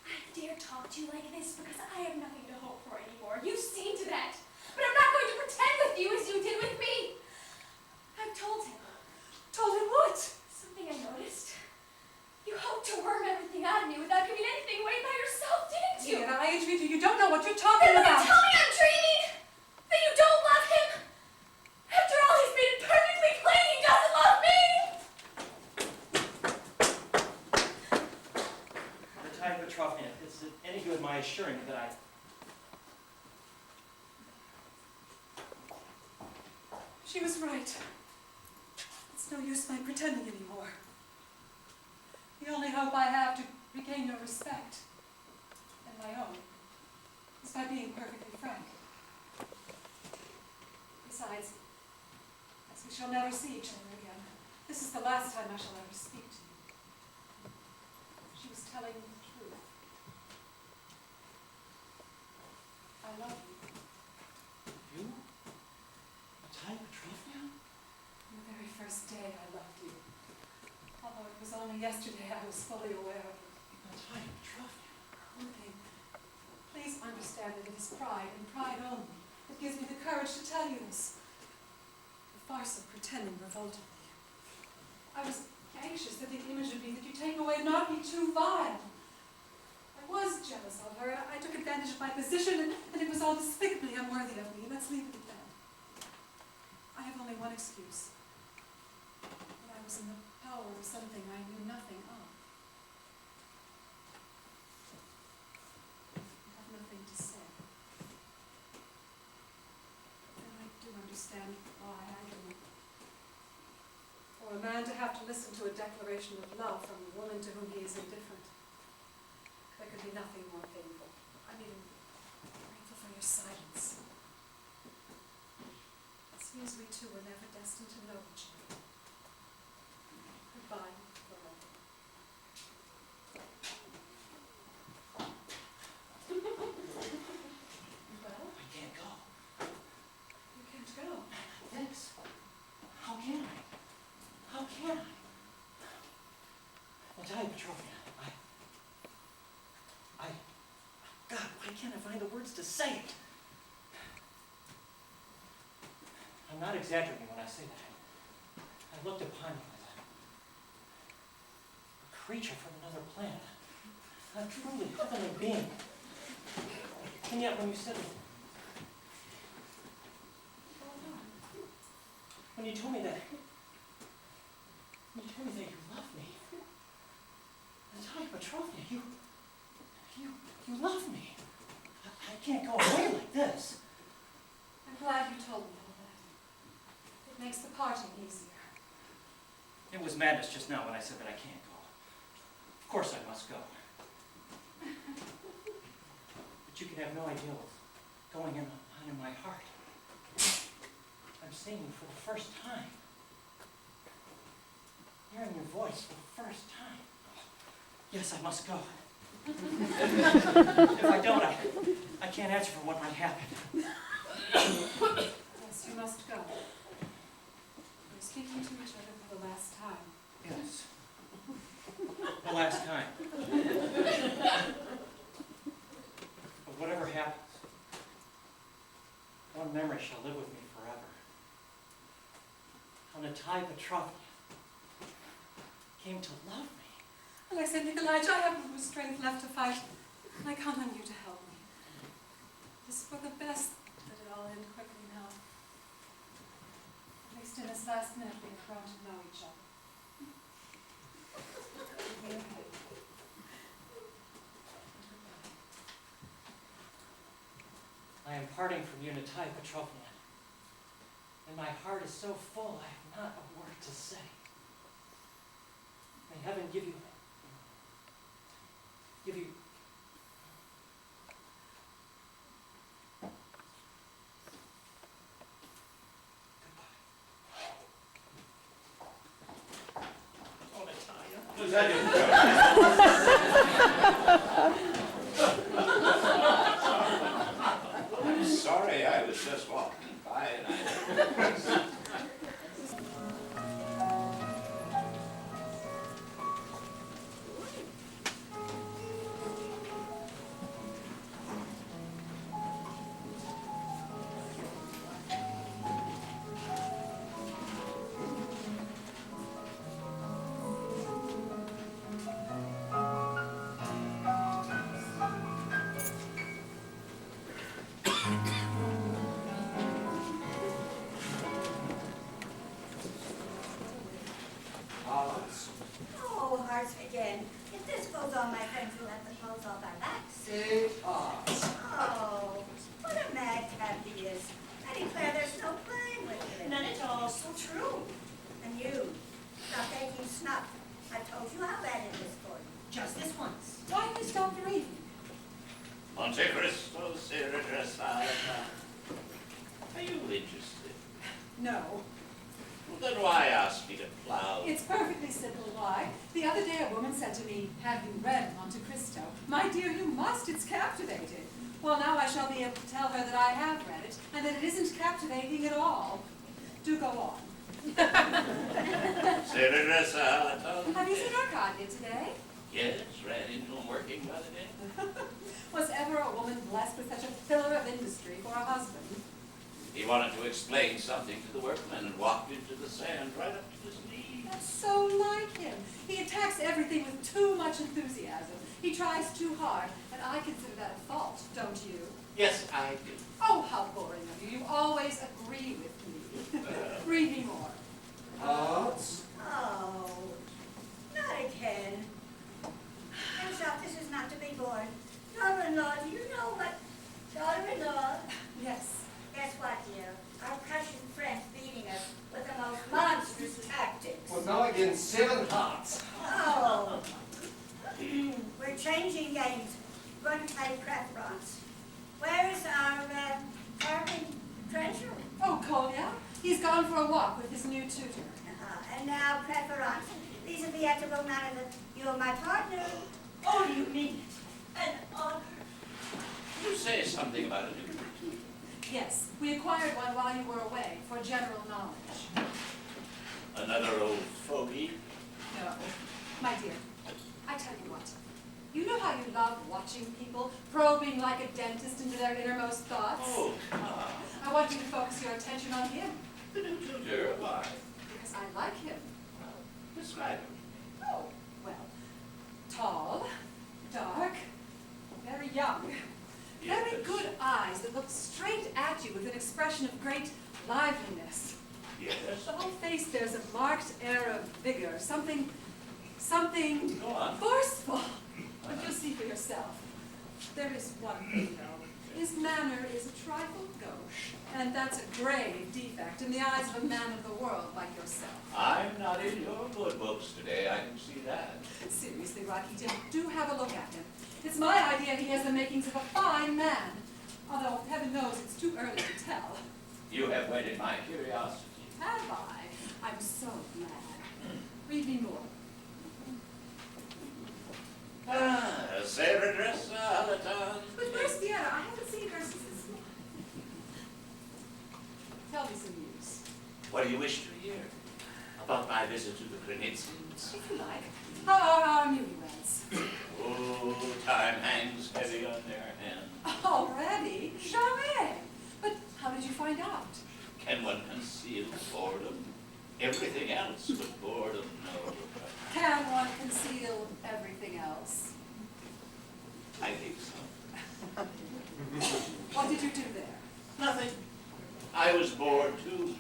S12: I dare talk to you like this because I have nothing to hope for anymore. You've seen to that. But I'm not going to pretend with you as you did with me. I've told him.
S4: Told him what?
S12: Something I noticed. You hoped to worm everything out of me without giving anything away by yourself, didn't you?
S4: Vera, I entreat you. You don't know what you're talking
S12: Then will you
S4: about.
S12: tell me I'm dreaming? That you don't love him? After all, he's made it perfectly plain he doesn't love me!
S7: Natalia Petrovna, is it any good my assuring you that I...
S4: She was right. It's no use my pretending anymore. The only hope I have to regain your respect, and my own, is by being perfectly frank. Besides, as we shall never see each other again, This is the last time I shall ever speak to you. She was telling me the truth. I love you.
S7: You? Natalia Petrovna?
S4: From the very first day I loved you. Although it was only yesterday I was fully aware of it.
S7: Natalia Petrovna?
S4: One thing. Please understand that it is pride, and pride only, that gives me the courage to tell you this. The farce of pretending revolted me. I was anxious that the image of me that you take away not be too vile. I was jealous of her. I took advantage of my position, and it was all despicably unworthy of me. Let's leave it at that. I have only one excuse. That I was in the power of something I knew nothing of. I have nothing to say. And I do understand why I don't. For a man to have to listen to a declaration of love from a woman to whom he is indifferent, there could be nothing more painful. I'm even grateful for your silence. It seems we two were never destined to know each other. Goodbye forever. Well,
S7: I can't go.
S4: you can't go.
S7: Thanks. How can I? How can I? Natalia Petrovna, God, why can't I find the words to say it? I'm not exaggerating when I say that. I looked upon you as a creature from another planet, a truly heavenly being. And yet when you said it, when you told me that you love me, Natalia Petrovna, you love me. I can't go away like this.
S4: I'm glad you told me all that. It makes the parting easier.
S7: It was madness just now when I said that I can't go. Of course I must go. But you can have no idea what's going on in my heart. I'm seeing you for the first time. Hearing your voice for the first time. Yes, I must go. If I don't, I can't answer for what might happen.
S4: Yes, you must go. We're speaking to each other for the last time.
S7: Yes. The last time. But whatever happens, one memory shall live with me forever. How Natalia Petrovna came to love me.
S4: Alexei Nikolaevich, I have no strength left to fight. I count on you to help me. It is for the best that it all end quickly now. At least in this last minute we have grown to know each other. Give me your hand.
S7: I am parting from you, Natalia Petrovna, and my heart is so full I have not a word to say. May heaven give you
S5: I'm sorry, I was just walking by and I...
S13: Oh, hearts again. If this goes on, my friends will have to close off our backs.
S10: Sweetheart.
S13: Oh, what a madcap he is. I declare there's no playing with him.
S3: None at all. So true.
S13: And you, stop taking snuff. I've told you how bad it is for you.
S3: Just this once.
S4: Why have you stopped reading?
S5: Monte Cristo, Sierra Dressata. Are you interested?
S4: No.
S5: Then why ask me to plow?
S4: It's perfectly simple why. The other day a woman said to me, "Have you read Monte Cristo?" "My dear, you must, it's captivating." Well, now I shall be able to tell her that I have read it, and that it isn't captivating at all. Do go on.
S5: Senorita,
S4: Have you seen Arcadia today?
S5: yes, ran into him working the other day.
S4: Was ever a woman blessed with such a pillar of industry for a husband?
S5: He wanted to explain something to the workmen and walked into the sand right up to his knees.
S4: That's so like him. He attacks everything with too much enthusiasm. He tries too hard, and I consider that a fault, don't you?
S5: Yes, I do.
S4: Oh, how boring of you. You always agree with me. Read me more.
S2: Arts?
S13: Oh, not again. Himself, this is not to be borne. Daughter-in-law, do you know what? Daughter-in-law,
S4: Yes.
S13: guess what, dear? Our Prussian friend's beating us with the most monstrous tactics.
S2: Well, now again, 7 hearts.
S13: Oh. We're changing games. We're going to play preference. Where is our charming treasure?
S4: Oh, Kolya? He's gone for a walk with his new tutor.
S13: And now preference. Vis-a-vis at the manner that you're my partner.
S3: Oh, you mean it? An honor.
S5: You say something about a new tutor.
S4: Yes, we acquired one while you were away, for general knowledge.
S5: Another old fogey.
S4: No. My dear, I tell you what. You know how you love watching people, probing like a dentist into their innermost thoughts?
S5: Oh, come on.
S4: I want you to focus your attention on him,
S5: The new tutor, why?
S4: because I like him.
S5: Describe him.
S4: Oh, well, tall, dark, very young. Very
S5: Yes.
S4: good eyes that look straight at you with an expression of great liveliness.
S5: Yes.
S4: The whole face bears a marked air of vigor, something
S5: Go on.
S4: forceful. But you'll see for yourself. There is one thing, though. His manner is a trifle gauche, and that's a grave defect in the eyes of a man of the world like yourself.
S5: I'm not in your good books today, I can see that.
S4: Seriously, Rakita, do have a look at him. It's my idea he has the makings of a fine man, although heaven knows it's too early to tell.
S5: You have whetted my curiosity.
S4: Have I? I'm so glad. Read me more.
S5: Senorita Alaton.
S4: But where's Vienna? I haven't seen her since this morning. Tell me some news.
S5: What do you wish to hear? About my visit to the Krenitsky's?
S4: If you like. How are our newlyweds?
S5: Oh, time hangs heavy on their hands.
S4: Already? Jamais! But how did you find out?
S5: Can one conceal boredom? Everything else but boredom, no.
S4: Can one conceal everything else?
S5: I think so.
S4: What did you do there?
S5: Nothing. I was bored too.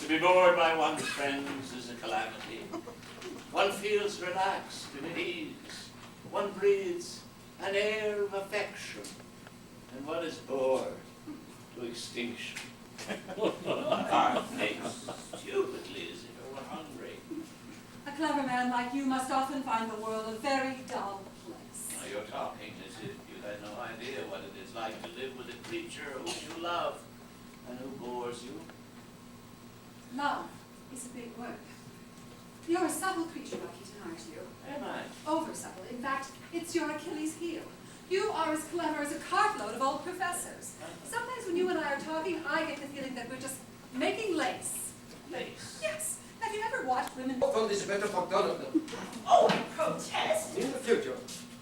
S5: To be bored by one's friends is a calamity. One feels relaxed and at ease. One breathes an air of affection. And one is bored to extinction. Heart aches stupidly as if it were hungry.
S4: A clever man like you must often find the world a very dull place.
S5: Now you're talking as if you had no idea what it is like to live with a creature whom you love and who bores you.
S4: Love is a big word. You're a subtle creature, Rakita, aren't you?
S5: Am I?
S4: Over subtle. In fact, it's your Achilles heel. You are as clever as a cartload of old professors. Sometimes when you and I are talking, I get the feeling that we're just making lace.
S5: Lace?
S4: Yes. Have you ever watched women?
S2: From this better for Donald.
S3: Oh, I protest.
S2: In the future.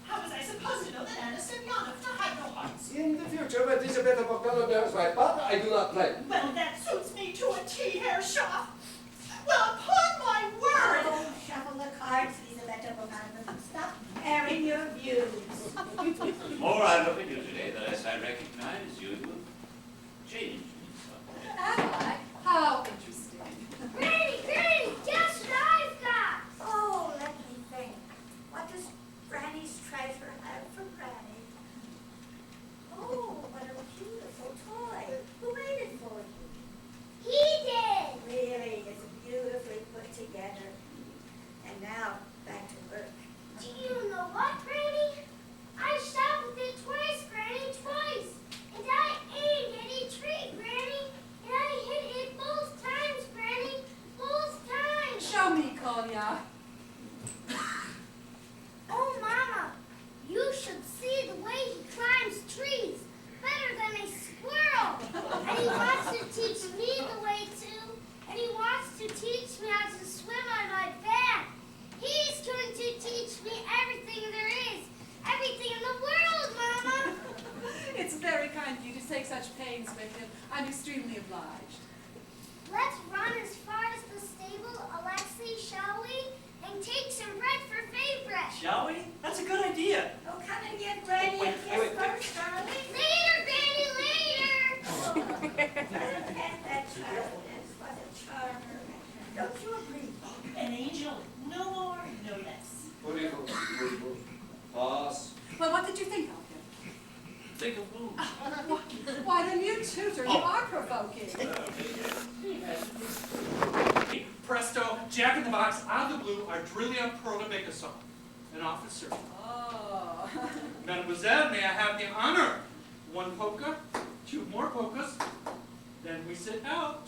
S3: How was I supposed to know that Anna Semyonovna had no hearts?
S2: In the future, but Elizabeth Bogdanov is my partner, I do not play.
S3: Well, that suits me to a T, Herr Schaff. Well, upon my word.
S13: Oh, shuffle the cards, Lizaveta Bogdanovna. Stop airing your views.
S5: The more I look at you today, the less I recognize you. You have changed in some way.
S4: Am I? How interesting.
S6: Granny, Granny, guess what I've got?
S13: Oh, let me think. What does Granny's treasure have for Granny? Oh, what a beautiful toy. Who made it for you?
S6: He did.
S13: Really, it's beautifully put together. And now, back to work.
S6: Do you know what, Granny? I shot with it twice, Granny, twice. And I
S4: Collier.
S6: Oh, Mama, you should see the way he climbs trees. Better than a squirrel. And he wants to teach me the way too. And he wants to teach me how to swim on my back. He's going to teach me everything there is. Everything in the world, Mama.
S4: It's very kind of you to take such pains with him. I'm extremely obliged.
S6: Let's run as far as the stable, Alexei, shall we? And take some bread for favorite.
S7: Shall we? That's a good idea.
S13: Oh, come and get ready and kiss first, darling.
S6: Later, Granny, later.
S13: Oh, pet that child. That's what a charmer. Don't you agree?
S3: An angel, no more, no less.
S2: Beautiful, beautiful. Pass.
S4: Well, what did you think of him?
S5: Think of who?
S4: Why, the new tutor. You are provoking.
S8: Presto, Jack in the Box, out of the blue, Ardrillia Protobicaso, an officer.
S4: Oh.
S8: Mademoiselle, may I have the honor? One polka, two more polkas, then we sit out.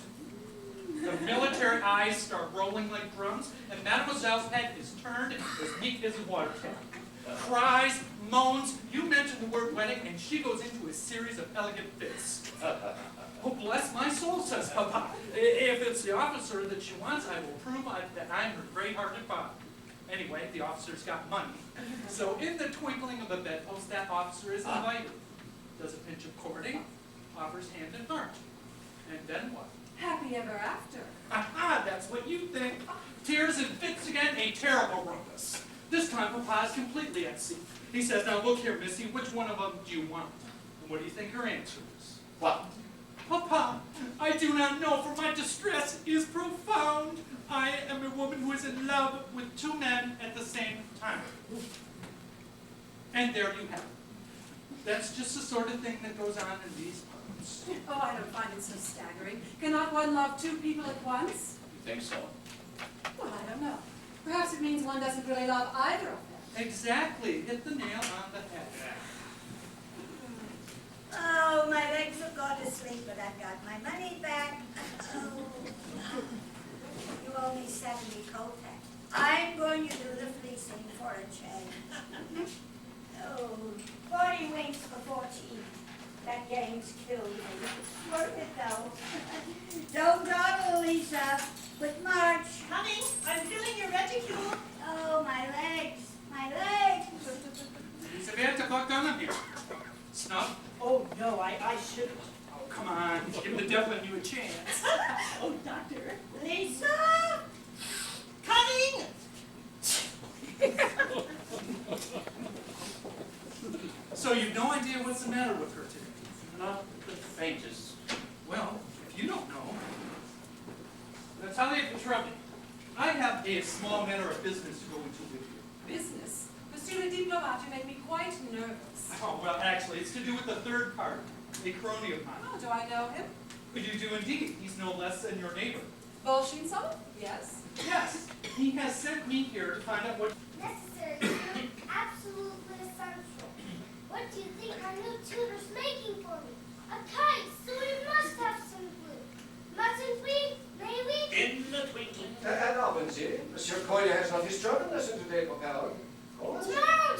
S8: The military eyes start rolling like drums, and Mademoiselle's head is turned as neat as a water tap. Cries, moans, you mention the word wedding, and she goes into a series of elegant fits. Oh, bless my soul, says Papa. If it's the officer that she wants, I will prove that I'm her great-hearted father. Anyway, the officer's got money. So in the twinkling of a bedpost, that officer is invited. Does a pinch of courting, offers hand and heart. And then what?
S4: Happy ever after.
S8: Aha, that's what you think. Tears and fits again, a terrible rumpus. This time Papa is completely at sea. He says, now look here, Missy, which one of them do you want? And what do you think her answer is?
S5: What?
S8: Papa, I do not know, for my distress is profound. I am a woman who is in love with two men at the same time. And there you have it. That's just the sort of thing that goes on in these parts.
S4: Oh, I don't find it so staggering. Cannot one love two people at once?
S5: You think so?
S4: Well, I don't know. Perhaps it means one doesn't really love either of them.
S8: Exactly. Hit the nail on the head.
S13: Oh, my legs have gone to sleep, but I've got my money back. Oh, you owe me 70 kopecks. I'm going to do the fleecing for a change. Oh, 40 winks for 14. That game's killed me. Worth it though. Don't dawdle, Lisa. With March.
S3: Honey, I'm filling your reticule.
S6: Oh, my legs, my legs.
S8: It's about to buck down here. Snuff?
S3: Oh, no, I shouldn't.
S8: Oh, come on. Give the devil in you a chance.
S3: Oh, doctor.
S6: Lisa?
S3: Coming!
S8: So you've no idea what's the matter with her today?
S5: Not the faintest.
S8: Well, if you don't know, Natalia Petrovna, I have a small matter of business to go into with you.
S4: Business? Monsieur le Diplomate, you make me quite nervous.
S8: Oh, well, actually, it's to do with the third part, a crony of mine.
S4: Oh, do I know him?
S8: You do indeed. He's no less than your neighbor.
S4: Bolshintsov? Yes.
S8: Yes, he has sent me here to find out what...
S6: Necessary, sir. Absolutely essential. What do you think our new tutor's making for me? A kite, so we must have some glue. Mustn't we? May we?
S5: In the twinkling.
S2: Albany, Monsieur Collier has not his German lesson today, Papa.
S6: Tomorrow,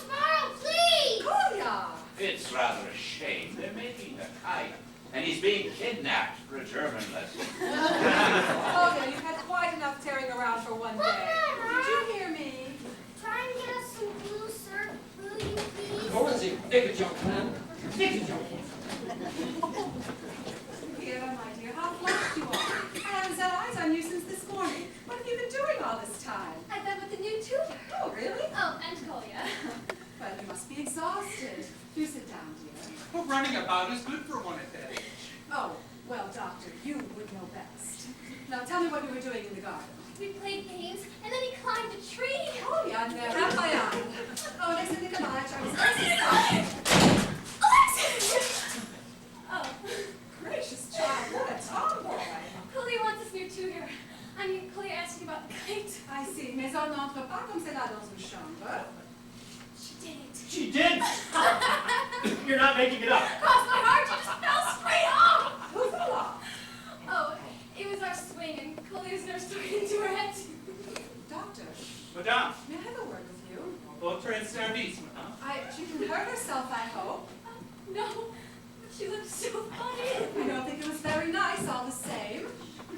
S6: please!
S4: Kolya!
S5: It's rather a shame. They're making a kite, and he's being kidnapped for a German lesson.
S4: Kolya, you've had quite enough tearing around for one day.
S6: Mama?
S4: Did you hear me?
S6: Try and get us some glue, sir. Will you please?
S2: Morrisco, take it, young man. Take it, young man.
S4: Vera, my dear, how flushed you are. I haven't set eyes on you since this morning. What have you been doing all this time?
S12: I've been with the new tutor.
S4: Oh, really?
S12: Oh, and Kolya.
S4: Well, you must be exhausted. Do sit down, dear.
S8: Well, running about is good for one at that age.
S4: Oh, well, doctor, you would know best. Now, tell me what you were doing in the garden.
S12: We played games, and then he climbed a tree.
S4: Oh, yeah, never have my eye. Oh, Alexei Nikolaevich, I was...
S12: Alexei! Oh,
S4: Gracious child, what a tomboy.
S12: Kolya wants this new tutor. I mean, Kolya asked me about the kite.
S4: I see, mais on n'entre pas comme cela dans une chambre.
S12: She didn't.
S7: She did! You're not making it up.
S12: Crossed my heart, she just fell straight off.
S4: Who fell off?
S12: Oh, it was our swing, and Kolya's nurse took it into her head.
S4: Doctor,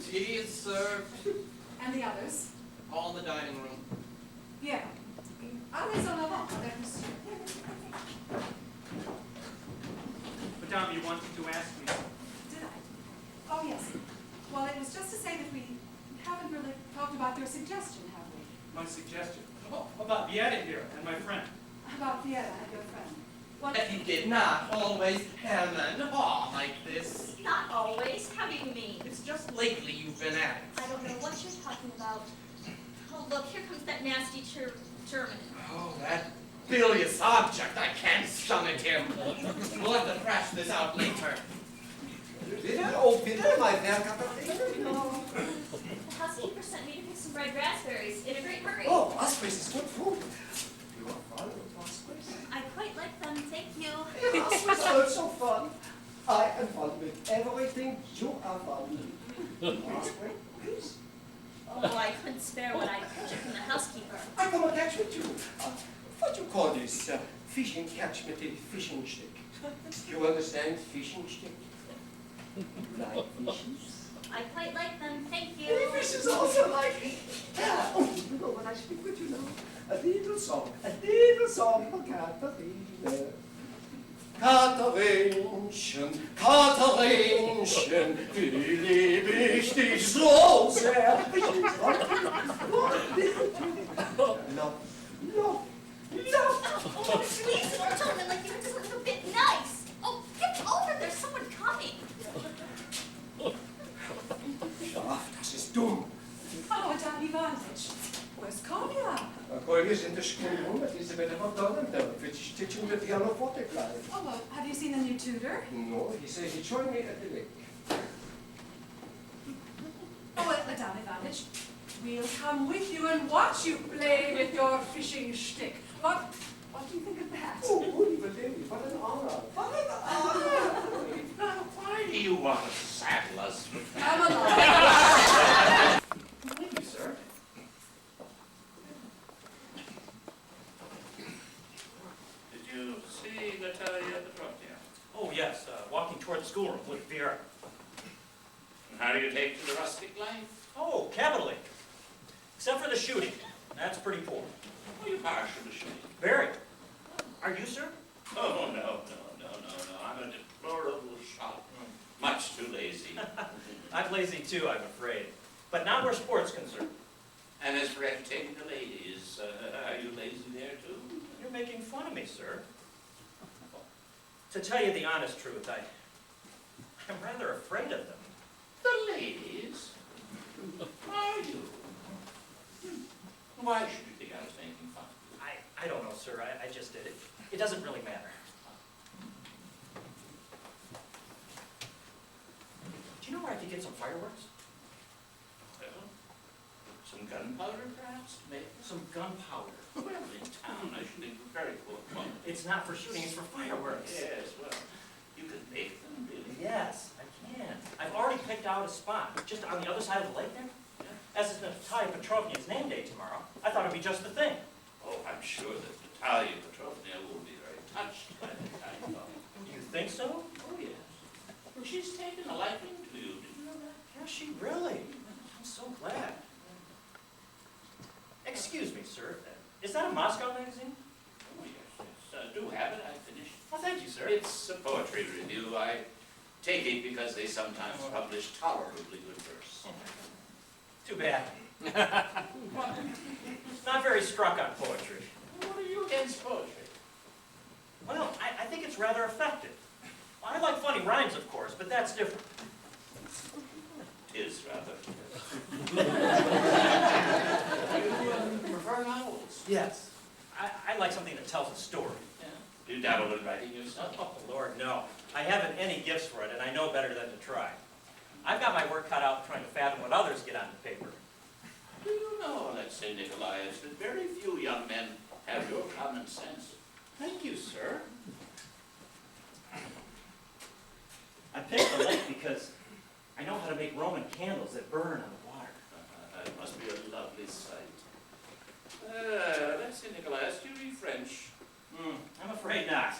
S10: Tea is served.
S4: And the others?
S10: All in the dining room.
S4: Yeah. Allez en avant avec monsieur.
S8: Madame, you wanted to ask me.
S4: Did I? Oh, yes. Well, it was just to say that we haven't really talked about your suggestion, have we?
S8: My suggestion. Oh, about Vieta here and my friend.
S4: About Vieta and your friend.
S10: What if you did not always hem and haw like this?
S12: Not always. How do you mean?
S10: It's just lately you've been at it.
S12: I don't know what you're talking about. Oh, look, here comes that nasty German.
S10: Oh, that bilious object. I can't stomach him. We'll have to thrash this out later.
S2: Bitte? Oh, bitte, mein Herr Kapitän.
S12: The housekeeper sent me to pick some dried raspberries in a great hurry.
S2: Oh, raspberries is good food. You are fond of raspberries?
S12: I quite like them, thank you.
S2: Raspberries are also fun. I am fond with everything you are fond with. Raspberry, please.
S12: Oh, I couldn't spare what I purchased from the housekeeper.
S2: I come and catch with you. What you call this? Fishing catch with a fishing stick. You understand fishing stick? Like fishes?
S12: I quite like them, thank you.
S2: The fishes also like it. Yeah. Oh, you know when I speak with you now? A little song for Katharine. Katharinchen, Katharinchen, wie liebe ich dich so sehr. No, no, no.
S12: Oh, please, you told me like you were just a little bit nice. Oh, get over, there's someone coming.
S2: Ach, das ist dumm.
S4: Oh, Madame Ivanovich, where's Konya?
S2: Kollegisch in der Schule, das ist wieder von Donnerstag. Which teaching the pianoforte class.
S4: Oh, well, have you seen the new tutor?
S2: No, he said he joined me at the lake.
S4: Oh, well, Madame Ivanovich, we'll come with you and watch you play with your fishing stick. What do you think of that?
S2: Oh, liebe Lady, what an honor. What an honor.
S5: Why do you want to saddle us with that?
S4: Come along.
S7: Thank you, sir.
S5: Did you see Natalia Petrovna?
S7: Oh, yes, walking toward the schoolroom with Vera.
S5: And how do you take to the rustic life?
S7: Oh, capitally. Except for the shooting. That's pretty poor.
S5: Are you partial to shooting?
S7: Very. Are you, sir?
S5: Oh, no. I'm a deplorable shot. Much too lazy.
S7: I'm lazy too, I'm afraid. But not where sport's concerned.
S5: And as for entertaining the ladies, are you lazy there too?
S7: You're making fun of me, sir. To tell you the honest truth, I'm rather afraid of them.
S5: The ladies? Are you? Why should you think I was making fun?
S7: I don't know, sir. I just did it. It doesn't really matter. Do you know where I could get some fireworks?
S5: Well, some gunpowder, perhaps? Maybe.
S7: Some gunpowder.
S5: Well, in town, I should think we're very poor quality.
S7: It's not for shooting, it's for fireworks.
S5: Yes, well, you could make them, really.
S7: Yes, I can. I've already picked out a spot, just on the other side of the lake there. As it's Natalia Petrovna's name day tomorrow, I thought it'd be just the thing.
S5: Oh, I'm sure that Natalia Petrovna will be very touched by the kind of.
S7: Do you think so?
S5: Oh, yes. Well, she's taken a liking to you. Did you know that?
S7: Has she really? I'm so glad. Excuse me, sir. Is that a Moscow magazine?
S5: Oh, yes. Do have it. I finished.
S7: Well, thank you, sir.
S5: It's a poetry review. I take it because they sometimes publish tolerably good verse.
S7: Too bad. Not very struck on poetry.
S5: What are you against poetry?
S7: Well, I think it's rather effective. I like funny rhymes, of course, but that's different.
S5: It is rather. You prefer novels?
S7: Yes. I like something that tells a story.
S5: Yeah. Do you dabble in writing yourself?
S7: Oh, Lord, no. I haven't any gifts for it, and I know better than to try. I've got my work cut out trying to fathom what others get onto paper.
S5: Do you know, Alexei Nikolaevich, that very few young men have your common sense?
S7: Thank you, sir. I picked the lake because I know how to make Roman candles that burn on the water.
S5: It must be a lovely sight. Alexei Nikolaevich, do you read French?
S7: I'm afraid not.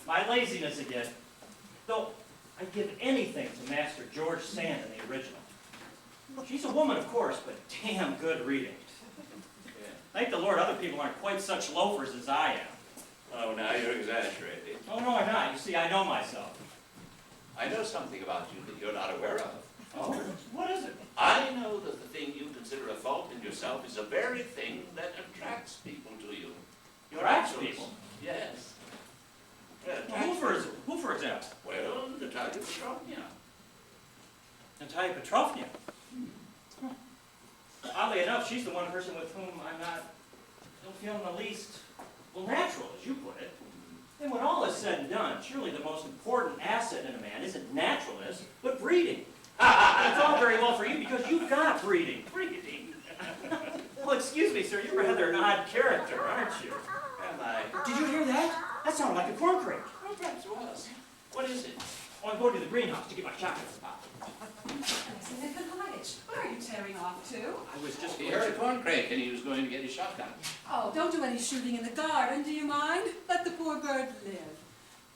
S7: My laziness again. Though I'd give anything to master George Sand in the original. She's a woman, of course, but damn good reading. Thank the Lord other people aren't quite such loafers as I am.
S5: Oh, now you're exaggerating.
S7: Oh, no, I'm not. You see, I know myself.
S5: I know something about you that you're not aware of.
S7: Oh? What is it?
S5: I know that the thing you consider a fault in yourself is the very thing that attracts people to you. Your
S7: Attracts
S5: actions.
S7: people?
S5: Yes. Well,
S7: Well, who, for example?
S5: well, Natalia Petrovna.
S7: Natalia Petrovna. Huh. Oddly enough, she's the one person with whom don't feel in the least, well, natural, as you put it. And when all is said and done, surely the most important asset in a man isn't naturalness, but breeding. It's all very well for you because you've got breeding. Breeding? Well, excuse me, sir, you're rather an odd character, aren't you?
S5: Am I?
S7: Did you hear that? That sounded like a corn crake.
S5: Oh, perhaps it was. What is it?
S7: Oh, I'm going to the greenhouse to get my chocolates.
S4: Alexei Nikolaevich, where are you tearing off to?
S7: I was just
S5: He
S7: going
S5: heard a
S7: to...
S5: corn crake and he was going to get his shotgun.
S4: Oh, don't do any shooting in the garden, do you mind? Let the poor bird live.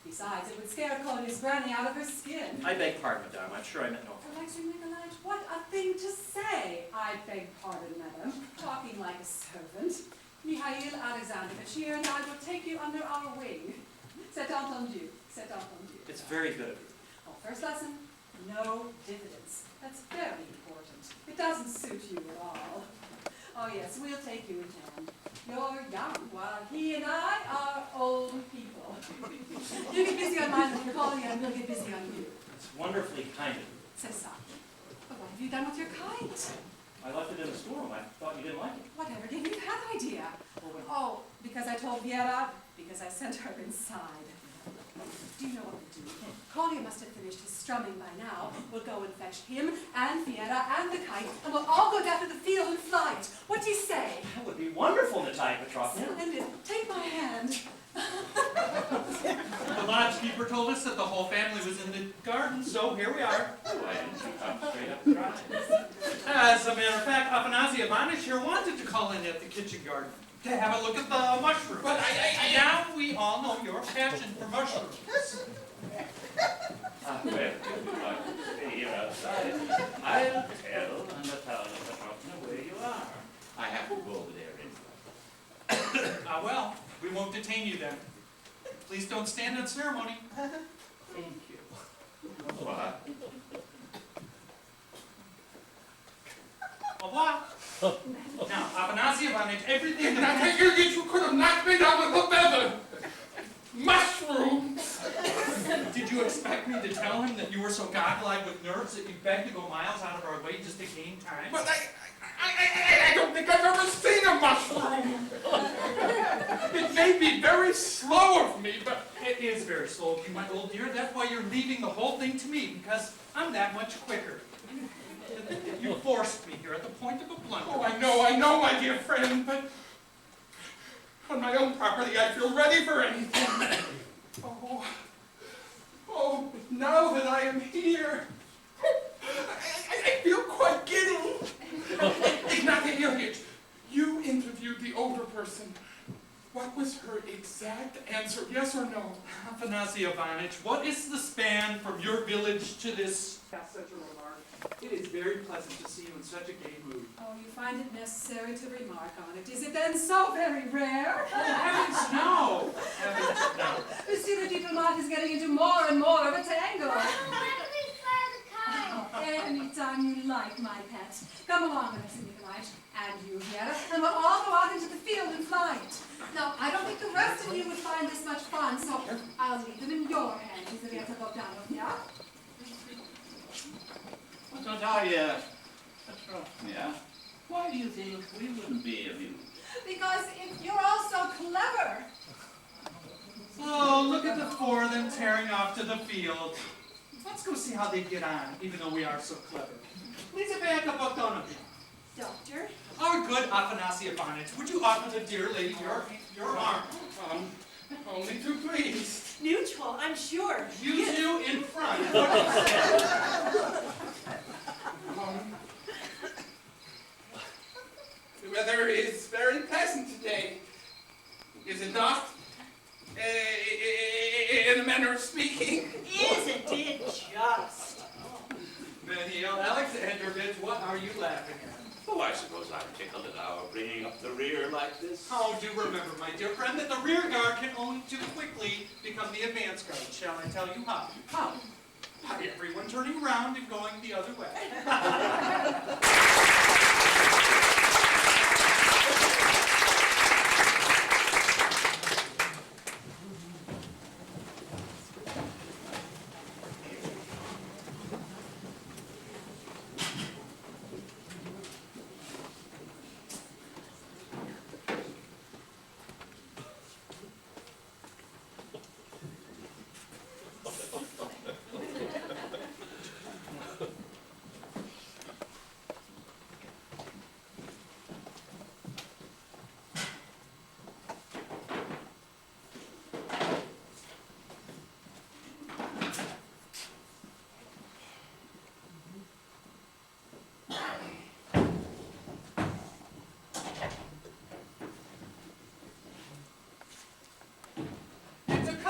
S4: Besides, it would scare Kolya's granny out of her skin.
S7: I beg pardon, madame. I'm sure I meant no offense.
S4: Alexei Nikolaevich, what a thing to say! I beg pardon, madam. Talking like a servant. Mikhail Alexandrovich here and I will take you under our wing. C'est entendu. C'est entendu.
S7: It's very good of you.
S4: Oh, first lesson, no diffidence. That's very important. It doesn't suit you at all. Oh yes, we'll take you in hand. You're young, while he and I are old people. You get busy on mine with Kolya and we'll get busy on you.
S7: It's wonderfully kind of you.
S4: C'est ça. But what have you done with your kite?
S7: I left it in the storeroom. I thought you didn't like it.
S4: Whatever gave you that idea? Oh, because I told Viera, because I sent her inside. Do you know what we'll do? Kolya must have finished his strumming by now. We'll go and fetch him and Viera and the kite, and we'll all go down to the field and fly it. What do you say?
S7: That would be wonderful, Natalia Petrovna.
S4: Splendid. Take my hand.
S8: The lodgekeeper told us that the whole family was in the garden, so here we are.
S5: Why didn't you come straight up the drive?
S8: As a matter of fact, Afanasy Ivanitch here wanted to call in at the kitchen garden to have a look at the mushrooms. But now we all know your passion for mushrooms.
S5: Well, if you'd like to stay here outside, I'll tell Natalia Petrovna where you are. I have to go over there anyway.
S8: Well, we won't detain you then. Please don't stand on ceremony.
S5: Thank you. What?
S8: Au revoir. Now, Afanasy Ivanitch, everything
S11: And I think you could have knocked me down with a feather. Mushrooms.
S8: Did you expect me to tell him that you were so goggle-eyed with nerves that you begged to go miles out of our way just to gain time?
S11: But I don't think I've ever seen a mushroom. It may be very slow of me, but
S8: It is very slow of you, my old dear. That's why you're leaving the whole thing to me, because I'm that much quicker. You forced me here at the point of a blunder.
S11: oh, I know, my dear friend, but on my own property I feel ready for anything. Oh, now that I am here, I feel quite giddy. Ignatiy Ilyich, you interviewed the older person. What was her exact answer, yes or no?
S8: Afanasy Ivanitch, what is the span from your village to this? That's such a remark. It is very pleasant to see you in such a gay mood.
S4: Oh, you find it necessary to remark on it. Is it then so very rare?
S8: Oh, heavens no! Heavens no.
S4: Monsieur le Diplomate is getting into more and more of a tangle.
S6: When do we fly the kite?
S4: Anytime you like, my pet. Come along, Alexei Nikolaevich, and you, Viera, and we'll all go out into the field and fly it. Now, I don't think the rest of you would find this much fun, so I'll leave them in your hands, Lizaveta Bogdanovna.
S5: Natalia Petrovna, why do you think we wouldn't be amused?
S4: Because you're all so clever.
S8: Oh, look at the four of them tearing off to the field. Let's go see how they get on, even though we are so clever. Lizaveta Bogdanovna.
S3: Doctor?
S8: Our good Afanasy Ivanitch, would you offer the dear lady your arm?
S11: Only too pleased.
S3: Mutual, I'm sure.
S8: Use you in front.
S11: The weather is very pleasant today, is it not? In a manner of speaking.
S3: Isn't it just?
S11: Many
S8: Neil. Alexandrovich, what are you laughing at?
S5: Oh, I suppose I'm tickled at our bringing up the rear like this.
S8: Oh, do remember, my dear friend, that the rear guard can only too quickly become the advance guard. Shall I tell you how? How? By everyone turning around and going the other way.